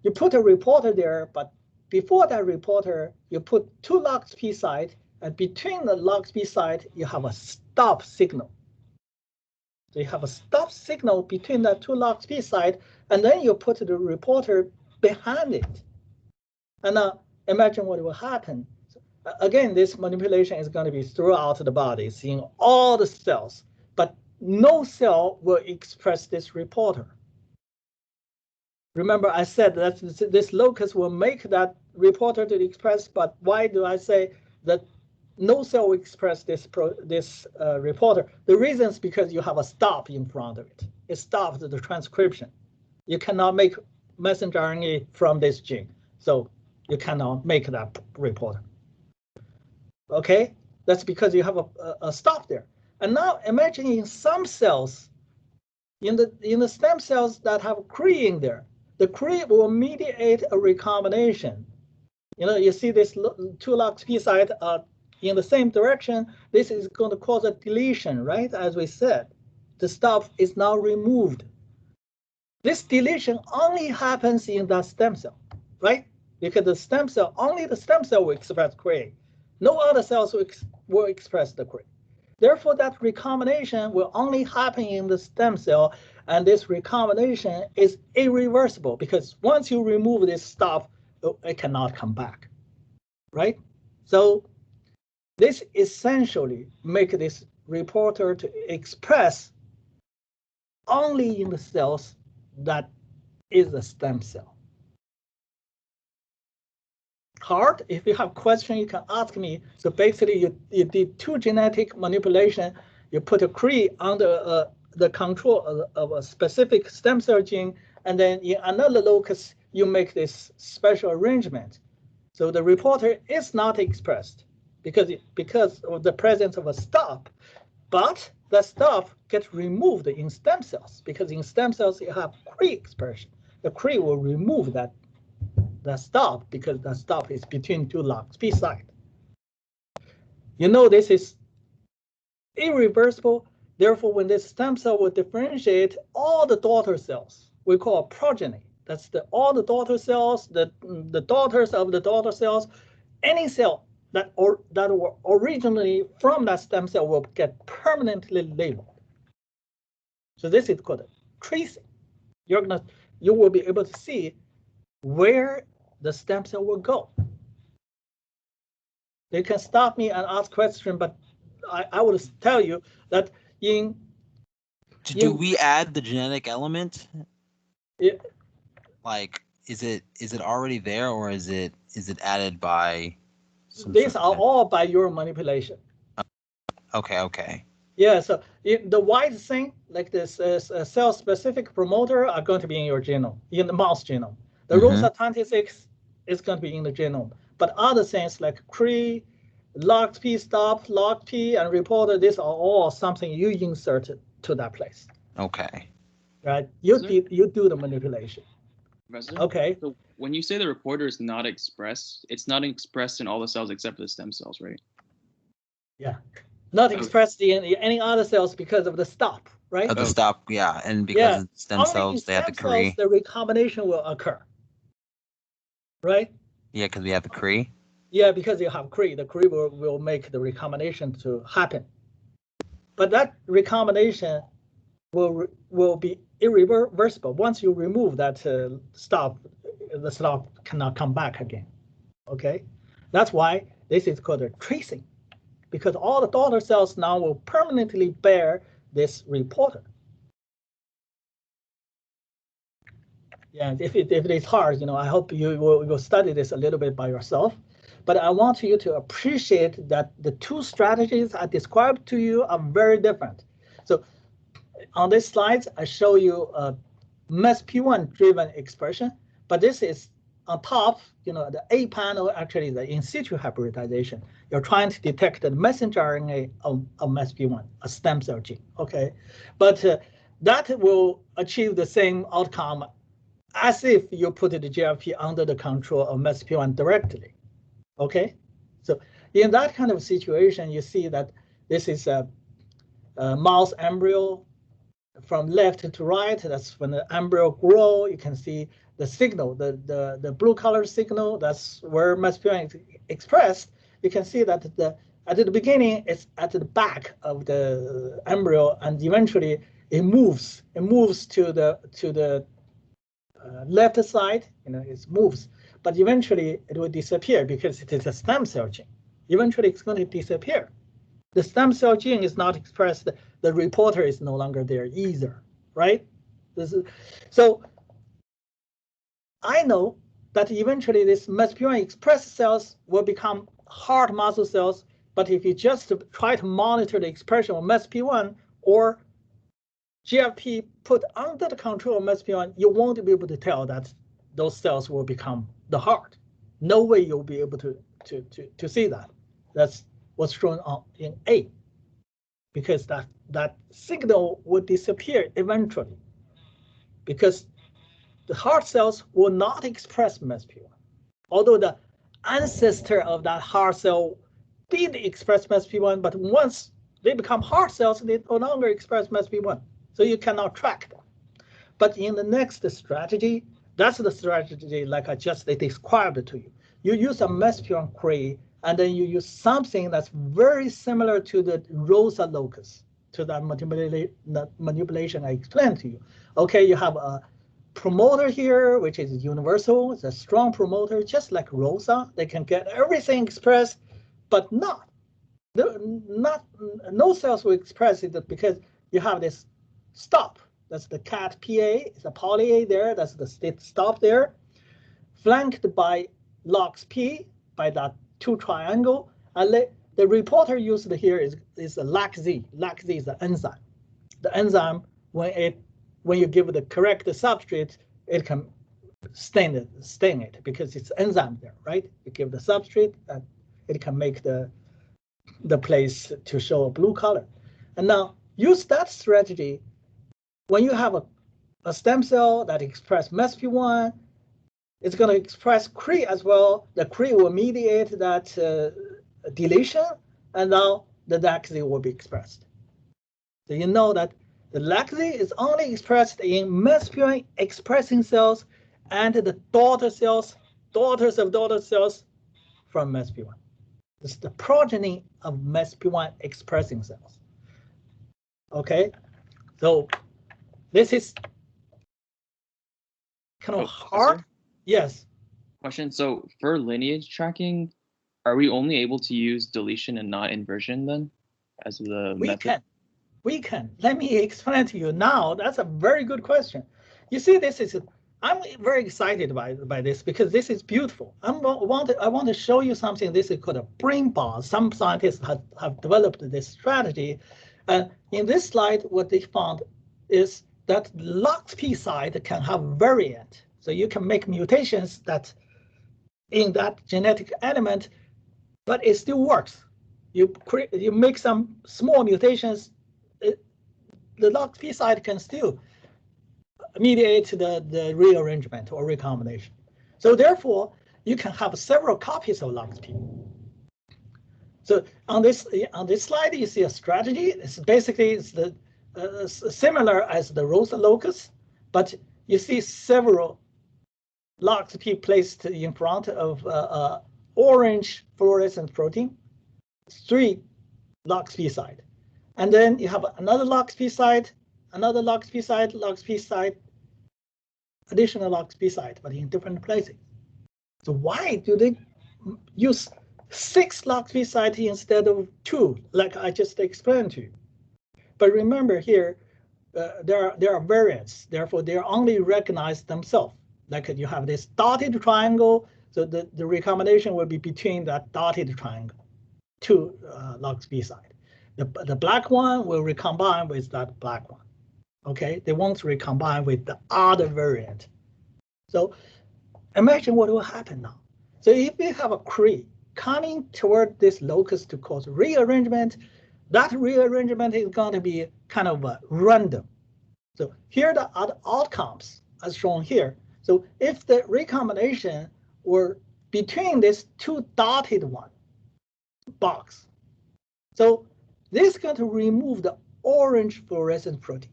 [SPEAKER 3] You put a reporter there, but before that reporter, you put two LoxP sites, and between the LoxP site, you have a stop signal. So you have a stop signal between the two LoxP sites, and then you put the reporter behind it. And now imagine what will happen. So again, this manipulation is going to be throughout the body, seeing all the cells, but no cell will express this reporter. Remember, I said that this locus will make that reporter to express, but why do I say that no cell will express this reporter? The reason is because you have a stop in front of it. It stops the transcription. You cannot make messenger RNA from this gene, so you cannot make that reporter. Okay, that's because you have a stop there. And now imagine in some cells, in the stem cells that have Cre in there, the Cre will mediate a recombination. You see this two LoxP site in the same direction. This is going to cause a deletion, right? As we said, the stop is now removed. This deletion only happens in that stem cell, right? Because only the stem cell will express Cre. No other cells will express the Cre. Therefore, that recombination will only happen in the stem cell, and this recombination is irreversible because once you remove this stuff, it cannot come back, right? So this essentially makes this reporter to express only in the cells that is a stem cell. Hard, if you have question, you can ask me. So basically you did 2 genetic manipulation. You put a Cree under the control of a specific stem cell gene, and then in another locus, you make this special arrangement. So the reporter is not expressed because of the presence of a stop, but the stop gets removed in stem cells because in stem cells you have Cree expression. The Cree will remove that stop because the stop is between 2 LOXP sites. You know this is irreversible. Therefore, when this stem cell will differentiate all the daughter cells, we call progeny. That's all the daughter cells, the daughters of the daughter cells. Any cell that were originally from that stem cell will get permanently labeled. So this is called tracing. You will be able to see where the stem cell will go. They can stop me and ask questions, but I will tell you that
[SPEAKER 11] do we add the genetic element?
[SPEAKER 3] Yeah.
[SPEAKER 11] Like, is it already there, or is it added by?
[SPEAKER 3] These are all by your manipulation.
[SPEAKER 11] Okay.
[SPEAKER 3] Yeah. So the white thing, like this cell-specific promoter, are going to be in your genome, in the mouse genome. The ROSA 26 is going to be in the genome, but other things like Cree, LOXP stop, LOXP, and reporter, these are all something you inserted to that place.
[SPEAKER 11] Okay.
[SPEAKER 3] Right. You do the manipulation.
[SPEAKER 5] Professor?
[SPEAKER 3] Okay.
[SPEAKER 5] So when you say the reporter is not expressed, it's not expressed in all the cells except for the stem cells, right?
[SPEAKER 3] Yeah. Not expressed in any other cells because of the stop, right?
[SPEAKER 11] Of the stop, yeah, and because of stem
[SPEAKER 3] only
[SPEAKER 11] cells, they have the Cree.
[SPEAKER 3] The recombination will occur, right?
[SPEAKER 11] Yeah, because we have the Cree.
[SPEAKER 3] Yeah, because you have Cree, the Cree will make the recombination to happen. But that recombination will be irreversible. Once you remove that stop, the stop cannot come back again. Okay, that's why this is called a tracing, because all the daughter cells now will permanently bear this reporter. Yeah, if it is hard, I hope you will study this a little bit by yourself. But I want you to appreciate that the 2 strategies I described to you are very different. So on this slide, I show you a MESP1 driven expression, but this is on top, the A panel actually is the in situ hybridization. You're trying to detect the messenger RNA of MESP1, a stem cell gene, okay? But that will achieve the same outcome as if you put the GFP under the control of MESP1 directly, okay? So in that kind of situation, you see that this is a mouse embryo from left to right. That's when the embryo grow. You can see the signal, the blue color signal. That's where MESP1 is expressed. You can see that at the beginning it's at the back of the embryo, and eventually it moves. It moves to the left side. It moves, but eventually it will disappear because it is a stem cell gene. Eventually it's going to disappear. The stem cell gene is not expressed. The reporter is no longer there either, right? So I know that eventually this MESP1 expressed cells will become hard muscle cells, but if you just try to monitor the expression of MESP1 or GFP put under the control of MESP1, you won't be able to tell that those cells will become the heart. No way you'll be able to see that. That's what's shown in A, because that signal would disappear eventually, because the heart cells will not express MESP1. Although the ancestor of that heart cell did express MESP1, but once they become heart cells, they no longer express MESP1. So you cannot track them. But in the next strategy, that's the strategy like I just described to you. You use a MESP1 Cree and then you use something that's very similar to the ROSA locus, to that manipulation I explained to you. Okay, you have a promoter here, which is universal. It's a strong promoter, just like ROSA. They can get everything expressed, but no cells will express it because you have this stop. That's the cat PA. It's a poly A there. That's the state stop there, flanked by LOXP, by that two triangle. And the reporter used here is a LAC-Z. LAC-Z is the enzyme. The enzyme, when you give the correct substrate, it can stain it because it's enzyme there, right? You give the substrate and it can make the place to show a blue color. And now use that strategy when you have a stem cell that express MESP1, it's going to express CRE as well. The CRE will mediate that deletion, and now the LAC-Z will be expressed. So you know that the LAC-Z is only expressed in MESP1 expressing cells and the daughter cells, daughters of daughter cells from MESP1. This is the progeny of MESP1 expressing cells. Okay, so this is kind of hard. Yes.
[SPEAKER 5] Question. So for lineage tracking, are we only able to use deletion and not inversion then as the method?
[SPEAKER 3] We can. Let me explain to you now. That's a very good question. You see, I'm very excited by this because this is beautiful. I want to show you something. This is called a brain bar. Some scientists have developed this strategy. And in this slide, what they found is that LOXP side can have variant. So you can make mutations that in that genetic element, but it still works. You make some small mutations, the LOXP side can still mediate the rearrangement or recombination. So therefore, you can have several copies of LOXP. So on this slide, you see a strategy. It's basically similar as the ROSA locus, but you see several LOXP placed in front of orange fluorescent protein, 3 LOXP side. And then you have another LOXP side, another LOXP side, LOXP side, additional LOXP side, but in different places. So why do they use 6 LOXP sites instead of 2, like I just explained to you? But remember here, there are variants, therefore they only recognize themselves. Like you have this dotted triangle, so the recombination will be between that dotted triangle, 2 LOXP side. The black one will recombine with that black one. Okay, they won't recombine with the other variant. So imagine what will happen now. So if we have a CRE coming toward this locus to cause rearrangement, that rearrangement is going to be kind of random. So here are the other outcomes as shown here. So if the recombination were between these 2 dotted one box, so this is going to remove the orange fluorescent protein.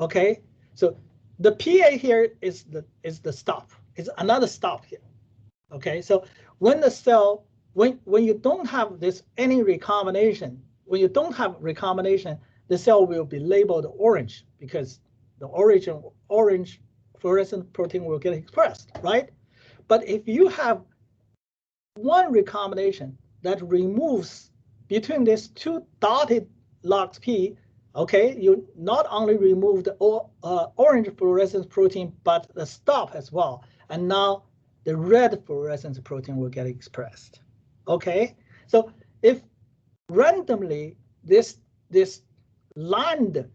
[SPEAKER 3] Okay, so the PA here is the stop. It's another stop here. Okay, so when the cell, when you don't have any recombination, when you don't have recombination, the cell will be labeled orange because the orange fluorescent protein will get expressed, right? But if you have one recombination that removes between these 2 dotted LOXP, okay, you not only remove the orange fluorescence protein, but the stop as well. And now the red fluorescence protein will get expressed. Okay, so if randomly this lined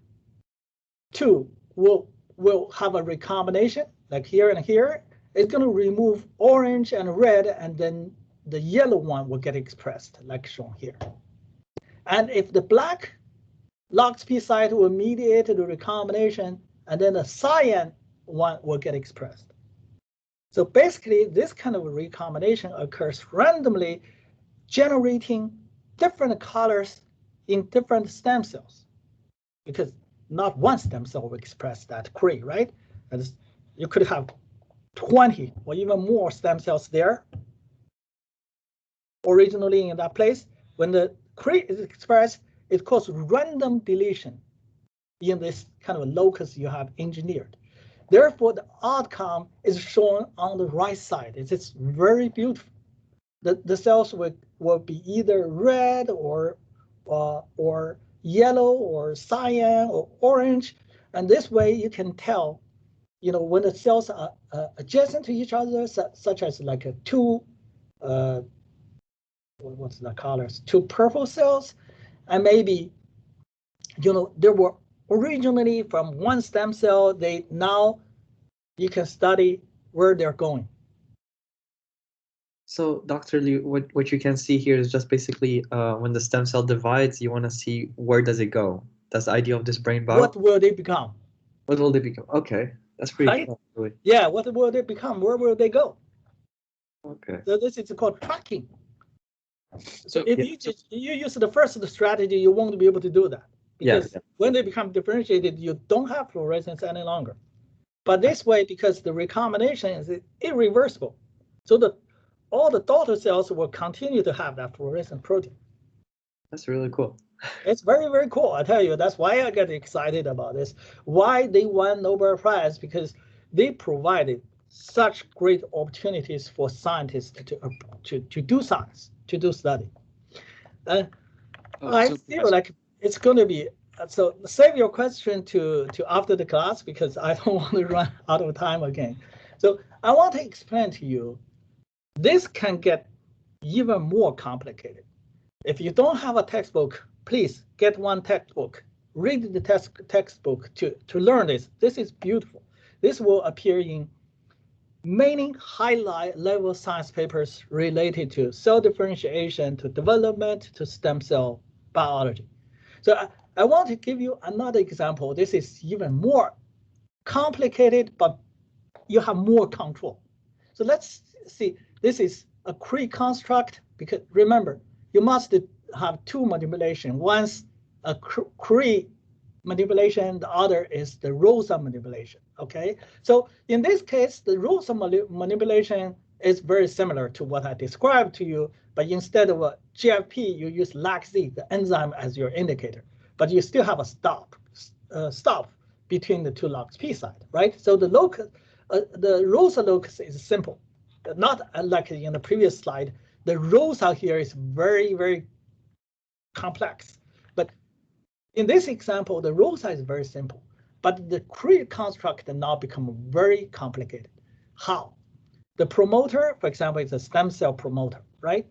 [SPEAKER 3] 2 will have a recombination, like here and here, it's going to remove orange and red, and then the yellow one will get expressed, like shown here. And if the black LOXP site will mediate the recombination, and then the cyan one will get expressed. So basically, this kind of recombination occurs randomly, generating different colors in different stem cells, because not one stem cell will express that CRE, right? And you could have 20 or even more stem cells there. originally in that place. When the cree is expressed, it causes random deletion in this kind of locus you have engineered. Therefore, the outcome is shown on the right side. It's very beautiful. The cells will be either red or yellow or cyan or orange, and this way you can tell, when the cells are adjacent to each other, such as like two, what's the colors? Two purple cells, and maybe, there were originally from one stem cell. Now you can study where they're going.
[SPEAKER 4] So, Dr. Liu, what you can see here is just basically when the stem cell divides, you want to see where does it go. That's the idea of this brain bottle.
[SPEAKER 3] What will they become?
[SPEAKER 4] What will they become? Okay, that's pretty
[SPEAKER 3] Right?
[SPEAKER 4] cool. Really.
[SPEAKER 3] Yeah, what will they become? Where will they go?
[SPEAKER 4] Okay.
[SPEAKER 3] So this is called tracking.
[SPEAKER 5] So
[SPEAKER 3] if you use the first strategy, you won't be able to do that, because when they become differentiated, you don't have fluorescence any longer. But this way, because the recombination is irreversible, so all the daughter cells will continue to have that fluorescent protein.
[SPEAKER 4] That's really cool.
[SPEAKER 3] It's very, very cool. I tell you, that's why I get excited about this. Why they won Nobel Prize, because they provided such great opportunities for scientists to do science, to do study. I feel like it's going to be, so save your question to after the class, because I don't want to run out of time again. So I want to explain to you, this can get even more complicated. If you don't have a textbook, please get one textbook. Read the textbook to learn this. This is beautiful. This will appear in many high-level science papers related to cell differentiation, to development, to stem cell biology. So I want to give you another example. This is even more complicated, but you have more control. So let's see. This is a Cree construct, because remember, you must have two manipulation. One's a Cree manipulation, the other is the Rosa manipulation. Okay, so in this case, the Rosa manipulation is very similar to what I described to you, but instead of a GFP, you use LAC-Z, the enzyme, as your indicator, but you still have a stop between the two LOX-P side, right? So the locus, the Rosa locus is simple, not like in the previous slide. The Rosa here is very, very complex, but in this example, the Rosa is very simple, but the Cree construct now become very complicated. How? The promoter, for example, is a stem cell promoter, right?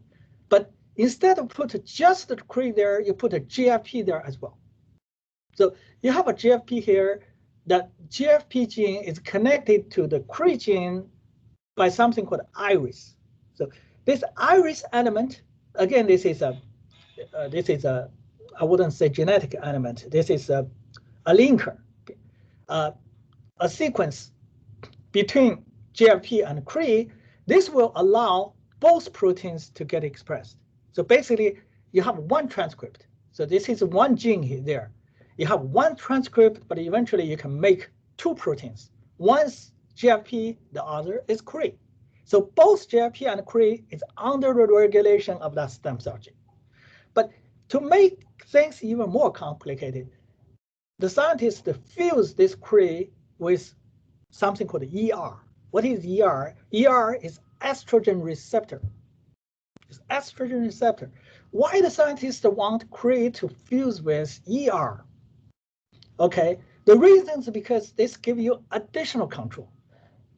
[SPEAKER 3] But instead of put just the Cree there, you put a GFP there as well. So you have a GFP here. That GFP gene is connected to the Cree gene by something called iris. So this iris element, again, this is a I wouldn't say genetic element. This is a linker, a sequence between GFP and Cree. This will allow both proteins to get expressed. So basically, you have one transcript. So this is one gene here, there. You have one transcript, but eventually you can make two proteins. One's GFP, the other is Cree. So both GFP and Cree is under the regulation of that stem cell gene. But to make things even more complicated, the scientists fuse this Cree with something called ER. What is ER? ER is estrogen receptor. It's estrogen receptor. Why the scientists want Cree to fuse with ER? Okay, the reason is because this gives you additional control.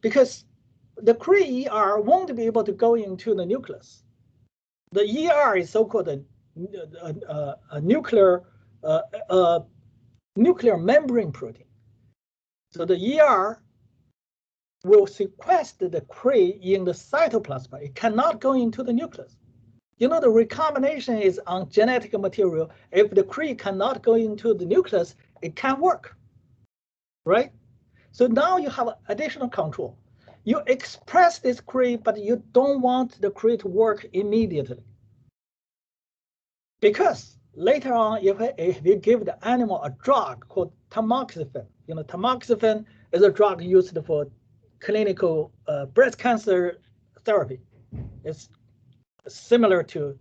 [SPEAKER 3] Because the Cree ER won't be able to go into the nucleus. The ER is so-called a nuclear membrane protein. So the ER will sequester the Cree in the cytoplasm. It cannot go into the nucleus. You know, the recombination is on genetic material. If the Cree cannot go into the nucleus, it can't work, right? So now you have additional control. You express this Cree, but you don't want the Cree to work immediately. Because later on, if you give the animal a drug called tamoxifen, tamoxifen is a drug used for clinical breast cancer therapy. It's similar to,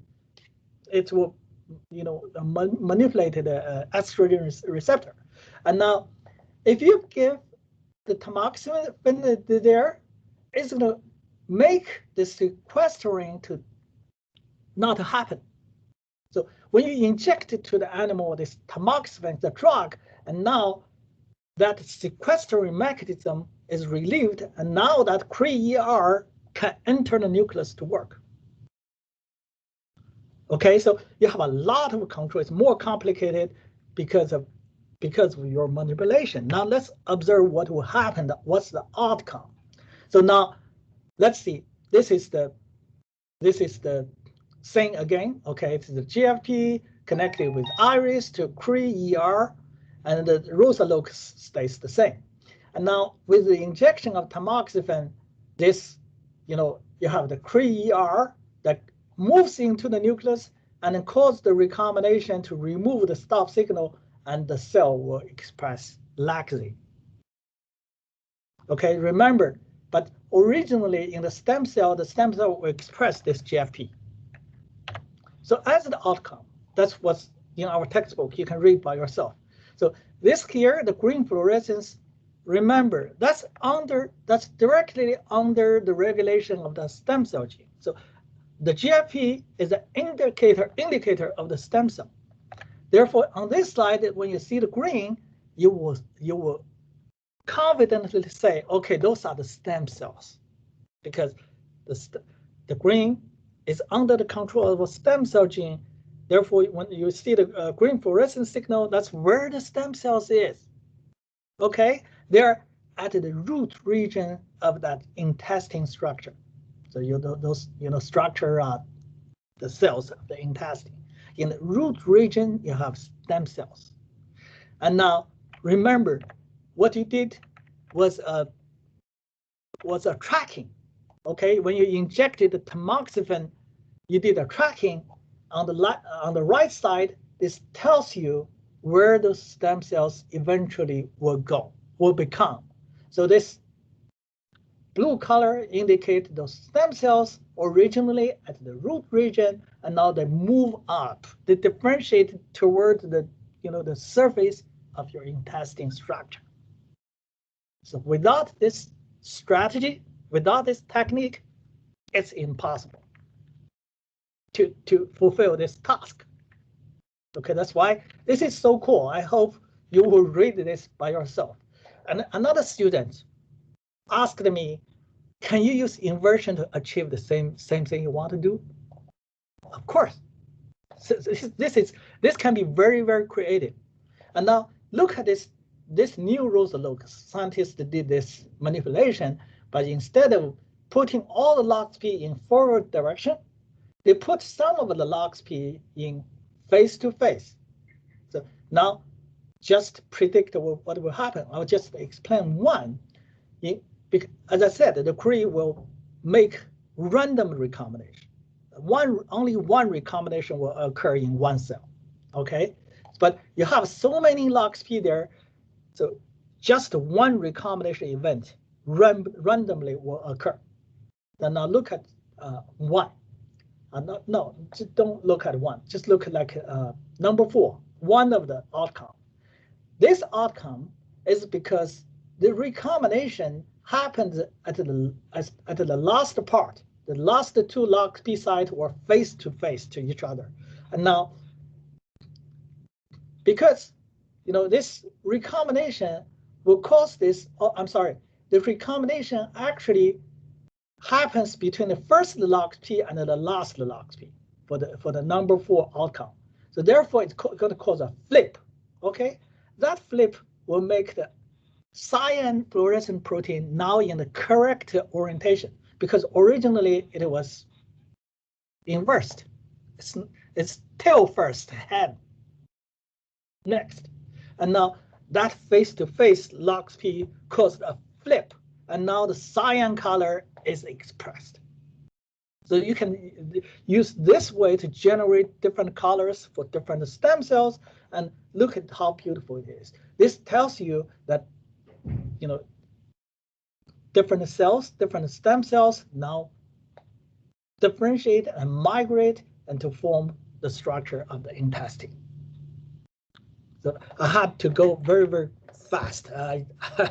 [SPEAKER 3] it will, manipulate the estrogen receptor. And now, if you give the tamoxifen there, it's going to make the sequestering to not happen. So when you inject it to the animal, this tamoxifen, the drug, and now that sequestering mechanism is relieved, and now that CRE can enter the nucleus to work. Okay, so you have a lot of control. It's more complicated because of your manipulation. Now let's observe what will happen. What's the outcome? So now let's see. This is the thing again. Okay, it's the GFP connected with iris to CRE, and the ROSA locus stays the same. And now with the injection of tamoxifen, this, you have the CRE that moves into the nucleus and then cause the recombination to remove the stop signal, and the cell will express laxity. Okay, remember, but originally in the stem cell will express this GFP. So as the outcome, that's what's in our textbook. You can read by yourself. So this here, the green fluorescence, remember, that's directly under the regulation of the stem cell gene. So the GFP is an indicator of the stem cell. Therefore, on this slide, when you see the green, you will confidently say, okay, those are the stem cells, because the green is under the control of a stem cell gene. Therefore, when you see the green fluorescence signal, that's where the stem cells is. Okay, they're at the root region of that intestine structure. So those structure are the cells of the intestine. In the root region, you have stem cells. And now remember, what you did was a tracking. Okay, when you injected the tamoxifen, you did a tracking on the right side. This tells you where the stem cells eventually will become. So this blue color indicates those stem cells originally at the root region, and now they move up. They differentiate toward the surface of your intestine structure. So without this strategy, without this technique, it's impossible to fulfill this task. Okay, that's why this is so cool. I hope you will read this by yourself. And another student asked me, can you use inversion to achieve the same thing you want to do? Of course. So this can be very, very creative. And now look at this new ROSA locus. Scientists did this manipulation, but instead of putting all the LOXP in forward direction, they put some of the LOXP in face to face. So now just predict what will happen. I'll just explain one. As I said, the CRE will make random recombination. Only one recombination will occur in one cell. Okay, but you have so many LOXP there, so just one recombination event randomly will occur. Then now look at one. No, just don't look at one. Just look at like number 4, one of the outcome. This outcome is because the recombination happens at the last part. The last 2 LOXP sites were face to face to each other, and now because this recombination will cause this. Oh, I'm sorry. The recombination actually happens between the first LOXP and the last LOXP for the number 4 outcome. So therefore, it's going to cause a flip. Okay, that flip will make the cyan fluorescent protein now in the correct orientation, because originally it was inversed. It's tail first, head next. And now that face-to-face LOXP caused a flip, and now the cyan color is expressed. So you can use this way to generate different colors for different stem cells, and look at how beautiful it is. This tells you that different cells, different stem cells now differentiate and migrate and to form the structure of the intestine. So I had to go very, very fast. I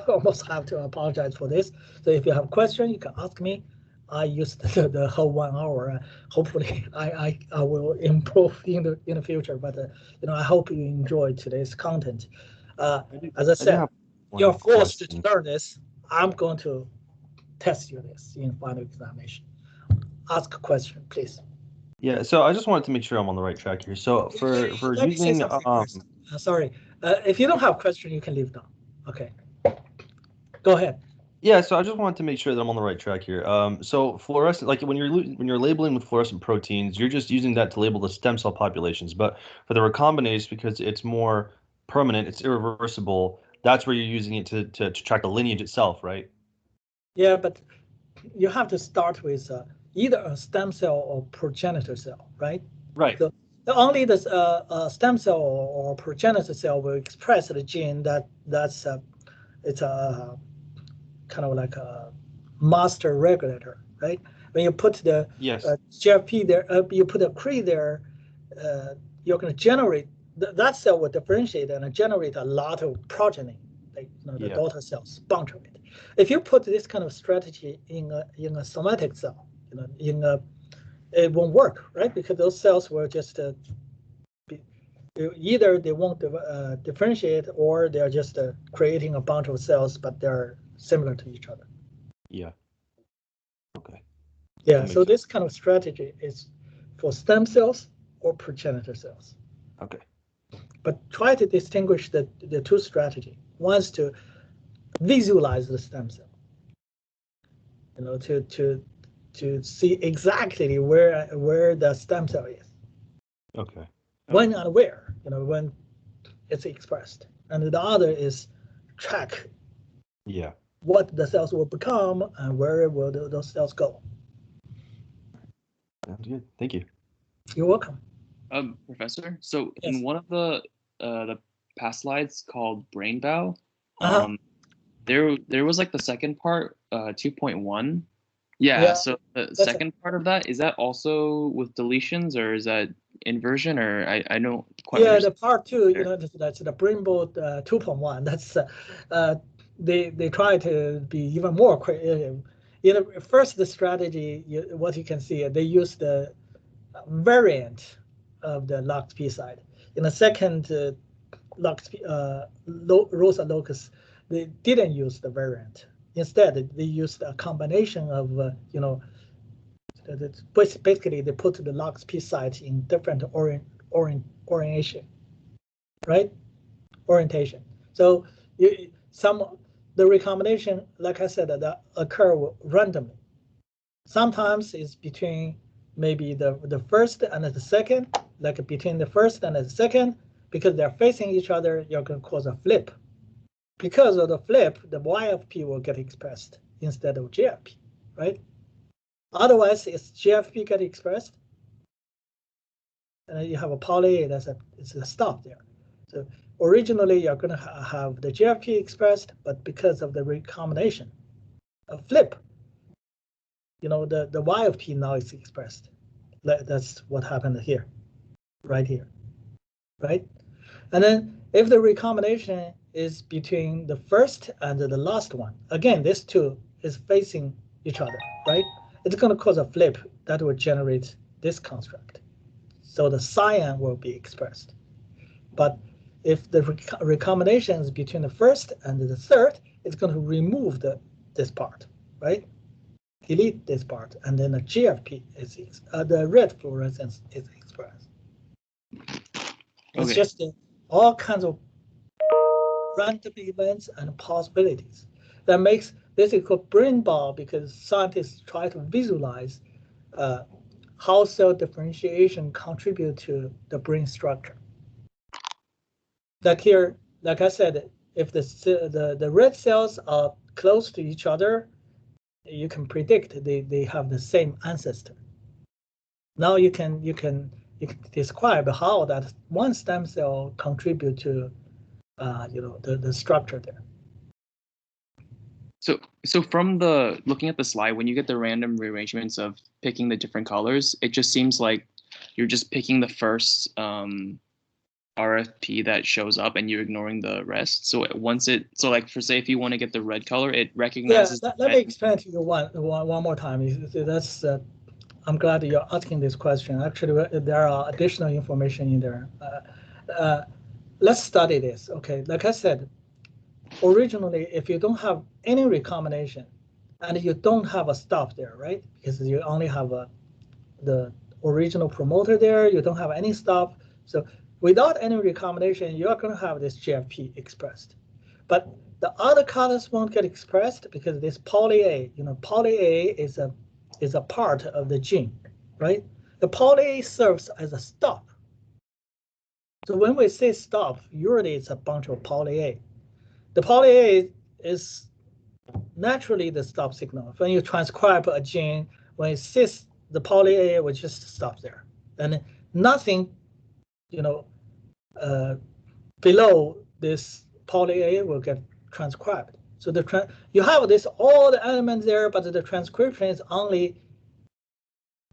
[SPEAKER 3] almost have to apologize for this. So if you have a question, you can ask me. I used the whole 1 hour. Hopefully, I will improve in the future. But I hope you enjoyed today's content. As I said, you're forced to learn this. I'm going to test you this in final examination. Ask a question, please.
[SPEAKER 6] Yeah, so I just wanted to make sure I'm on the right track here. So for
[SPEAKER 3] Let me say
[SPEAKER 6] using
[SPEAKER 3] something first. Sorry, if you don't have a question, you can leave now. Okay, go ahead.
[SPEAKER 6] Yeah, so I just wanted to make sure that I'm on the right track here. So fluorescent, like when you're labeling with fluorescent proteins, you're just using that to label the stem cell populations. But for the recombinase, because it's more permanent, it's irreversible. That's where you're using it to track the lineage itself, right?
[SPEAKER 3] Yeah, but you have to start with either a stem cell or progenitor cell, right?
[SPEAKER 6] Right.
[SPEAKER 3] So only the stem cell or progenitor cell will express the gene that's it's a kind of like a master regulator, right? When you put the GFP there, you put a Cre there, you're going to generate that cell will differentiate and generate a lot of progeny, like the daughter cells, bunch of it. If you put this kind of strategy in a somatic cell, it won't work, right? Because those cells will just either they won't differentiate or they're just creating a bunch of cells, but they're similar to each other.
[SPEAKER 6] Yeah. Okay.
[SPEAKER 3] Yeah, so this kind of strategy is for stem cells or progenitor cells.
[SPEAKER 6] Okay.
[SPEAKER 3] But try to distinguish the two strategies. One is to visualize the stem cell, to see exactly where the stem cell is.
[SPEAKER 6] Okay.
[SPEAKER 3] When and where, when it's expressed. And the other is track what the cells will become and where will those cells go.
[SPEAKER 6] Sounds good. Thank you.
[SPEAKER 3] You're welcome.
[SPEAKER 5] Professor, so in one of the past slides called brain bow, there was like the second part, 2.1. Yeah, so the second part of that, is that also with deletions or is that inversion, or I don't quite understand.
[SPEAKER 3] The part 2, that's the brain bow 2.1. That's they try to be even more creative. First the strategy, what you can see, they use the variant of the LOXP side. In the second LOXP, Rosa locus, they didn't use the variant. Instead, they used a combination of, basically they put the LOXP site in different orientation, right? Orientation. So the recombination, like I said, that occur randomly. Sometimes it's between maybe the first and the second, like between the first and the second, because they're facing each other, you're going to cause a flip. Because of the flip, the YFP will get expressed instead of GFP, right? Otherwise, it's GFP get expressed, and you have a poly, it's a stop there. So originally, you're going to have the GFP expressed, but because of the recombination, a flip, the YFP now is expressed. That's what happened here, right here, right? And then if the recombination is between the first and the last one, again, this two is facing each other, right? It's going to cause a flip that will generate this construct. So the cyan will be expressed. But if the recombination is between the first and the third, it's going to remove this part, right? Delete this part, and then the GFP is the red fluorescence is expressed. It's just all kinds of random events and possibilities that makes this called brain bow, because scientists try to visualize how cell differentiation contribute to the brain structure. Like here, like I said, if the red cells are close to each other, you can predict they have the same ancestor. Now you can describe how that one stem cell contribute to the structure there.
[SPEAKER 5] So from the looking at the slide, when you get the random rearrangements of picking the different colors, it just seems like you're just picking the first RFP that shows up and you're ignoring the rest. So like for say if you want to get the red color, it recognizes.
[SPEAKER 3] Yeah, let me explain to you one more time. That's I'm glad you're asking this question. Actually, there are additional information in there. Let's study this. Okay, like I said, originally, if you don't have any recombination and you don't have a stop there, right? Because you only have the original promoter there, you don't have any stop. So without any recombination, you're going to have this GFP expressed. But the other colors won't get expressed because this poly A, poly A is a part of the gene, right? The poly A serves as a stop. So when we say stop, usually it's a bunch of poly A. The poly A is naturally the stop signal. When you transcribe a gene, when it sits, the poly A will just stop there, and nothing, below this poly A will get transcribed. So you have all the elements there, but the transcription is only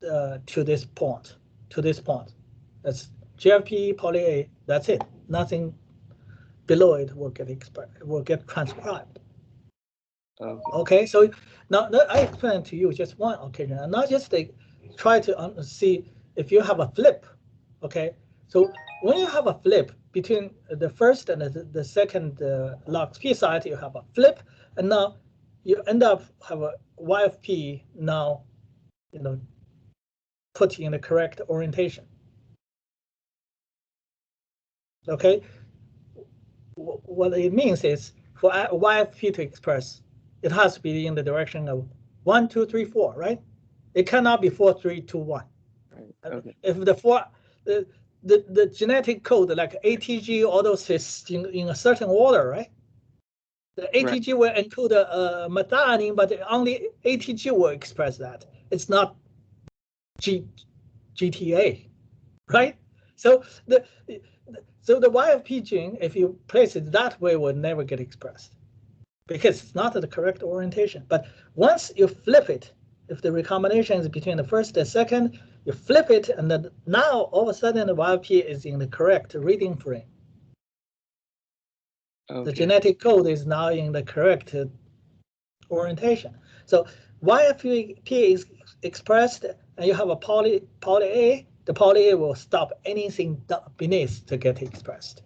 [SPEAKER 3] to this point. That's GFP poly A. That's it. Nothing below it will get transcribed. Okay, so now I explained to you just one occasion, and not just try to see if you have a flip. Okay, so when you have a flip between the first and the second LOXP site, you have a flip, and now you end up have a YFP now, put in the correct orientation. Okay, what it means is for YFP to express, it has to be in the direction of 1, 2, 3, 4, right? It cannot be 4, 3, 2, 1.
[SPEAKER 5] Right. Okay.
[SPEAKER 3] If the genetic code like ATG, all those is in a certain order, right? The ATG will encode methionine, but only ATG will express that. It's not GTA, right? So the YFP gene, if you place it that way, will never get expressed because it's not the correct orientation. But once you flip it, if the recombination is between the first and second, you flip it, and then now all of a sudden the YFP is in the correct reading frame. Okay. The genetic code is now in the correct orientation. So YFP is expressed, and you have a poly A. The poly A will stop anything beneath to get expressed.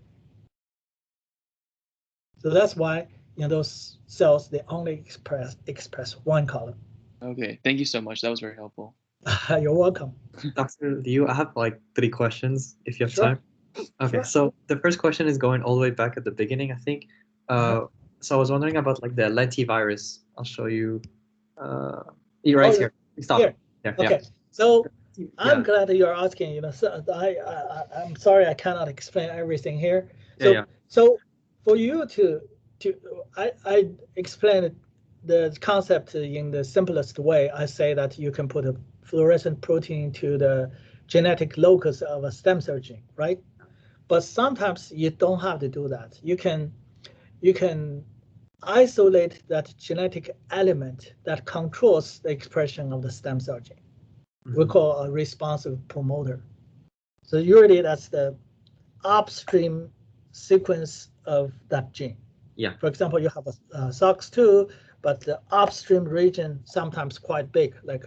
[SPEAKER 3] So that's why in those cells they only express one color.
[SPEAKER 5] Okay, thank you so much. That was very helpful.
[SPEAKER 3] You're welcome.
[SPEAKER 4] Dr. Liu, I have like 3 questions if you have
[SPEAKER 3] Sure.
[SPEAKER 4] time. Okay,
[SPEAKER 3] Sure.
[SPEAKER 4] so the first question is going all the way back at the beginning, I think. So I was wondering about like the lentivirus. I'll show you. Right here. Stop.
[SPEAKER 3] Here.
[SPEAKER 4] Yeah,
[SPEAKER 3] okay.
[SPEAKER 4] Yeah.
[SPEAKER 3] So I'm glad that you're asking. So I'm sorry I cannot explain everything here. So so for you I explained the concept in the simplest way. I say that you can put a fluorescent protein to the genetic locus of a stem cell gene, right? But sometimes you don't have to do that. You can isolate that genetic element that controls the expression of the stem cell gene. We call a responsive promoter. So usually that's the upstream sequence of that gene.
[SPEAKER 4] Yeah.
[SPEAKER 3] For example, you have a SOX2, but the upstream region sometimes quite big, like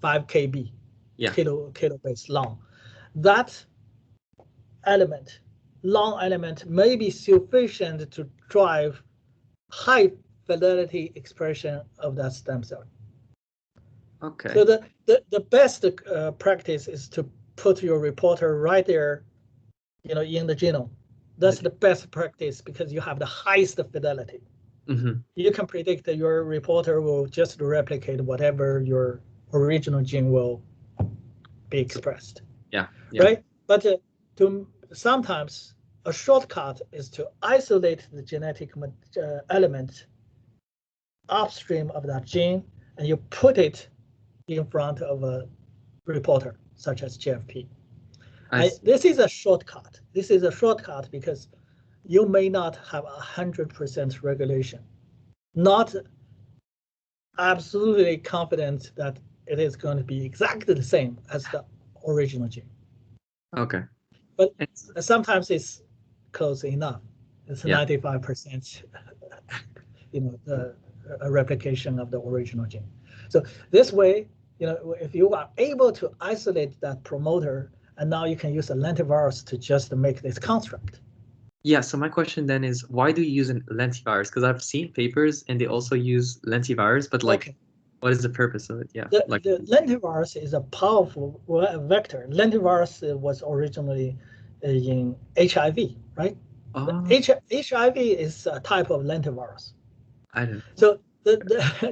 [SPEAKER 3] 5 kb, kilobase long. That element, long element, may be sufficient to drive high fidelity expression of that stem cell.
[SPEAKER 4] Okay.
[SPEAKER 3] So the best practice is to put your reporter right there, in the genome. That's the best practice because you have the highest fidelity. You can predict that your reporter will just replicate whatever your original gene will be expressed.
[SPEAKER 4] Yeah.
[SPEAKER 3] Right? But sometimes a shortcut is to isolate the genetic element upstream of that gene, and you put it in front of a reporter, such as GFP. This is a shortcut. This is a shortcut because you may not have 100% regulation. Not absolutely confident that it is going to be exactly the same as the original gene.
[SPEAKER 4] Okay.
[SPEAKER 3] But sometimes it's close enough. It's
[SPEAKER 4] Yeah.
[SPEAKER 3] 95%, a replication of the original gene. So this way, if you are able to isolate that promoter, and now you can use a lentivirus to just make this construct.
[SPEAKER 4] Yeah, so my question then is, why do you use an lentivirus? Because I've seen papers and they also use lentivirus, but like, what is the purpose of it? Yeah,
[SPEAKER 3] The
[SPEAKER 4] lentivirus
[SPEAKER 3] is a powerful vector. Lentivirus was originally in HIV, right? HIV is a type of lentivirus.
[SPEAKER 4] I don't know.
[SPEAKER 3] So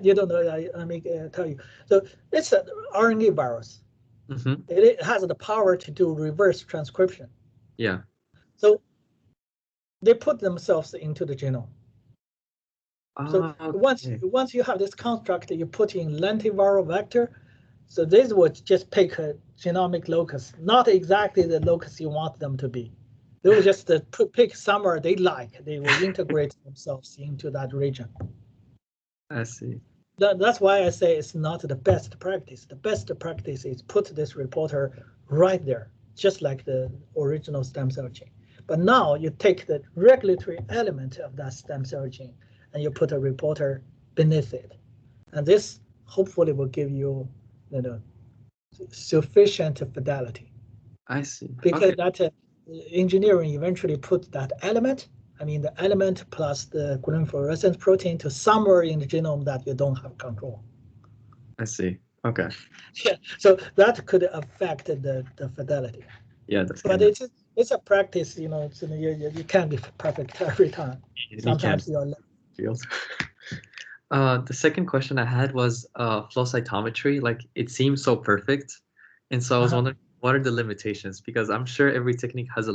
[SPEAKER 3] you don't know. Let me tell you. So it's an RNA virus. It has the power to do reverse transcription.
[SPEAKER 4] Yeah.
[SPEAKER 3] So they put themselves into the genome. So once you have this construct, you put in lentiviral vector. So this would just pick a genomic locus, not exactly the locus you want them to be. They will just pick somewhere they like. They will integrate themselves into that region.
[SPEAKER 4] I see.
[SPEAKER 3] That's why I say it's not the best practice. The best practice is put this reporter right there, just like the original stem cell gene. But now you take the regulatory element of that stem cell gene and you put a reporter beneath it. And this hopefully will give you, sufficient fidelity.
[SPEAKER 4] I see.
[SPEAKER 3] Because that engineering eventually put that element, the element plus the green fluorescence protein to somewhere in the genome that you don't have control.
[SPEAKER 4] I see. Okay.
[SPEAKER 3] Yeah, so that could affect the fidelity.
[SPEAKER 4] Yeah, that's
[SPEAKER 3] but it's a practice, you can't be perfect every time. Sometimes you're
[SPEAKER 4] the second question I had was flow cytometry. Like, it seems so perfect. And so I was wondering, what are the limitations? Because I'm sure every technique has a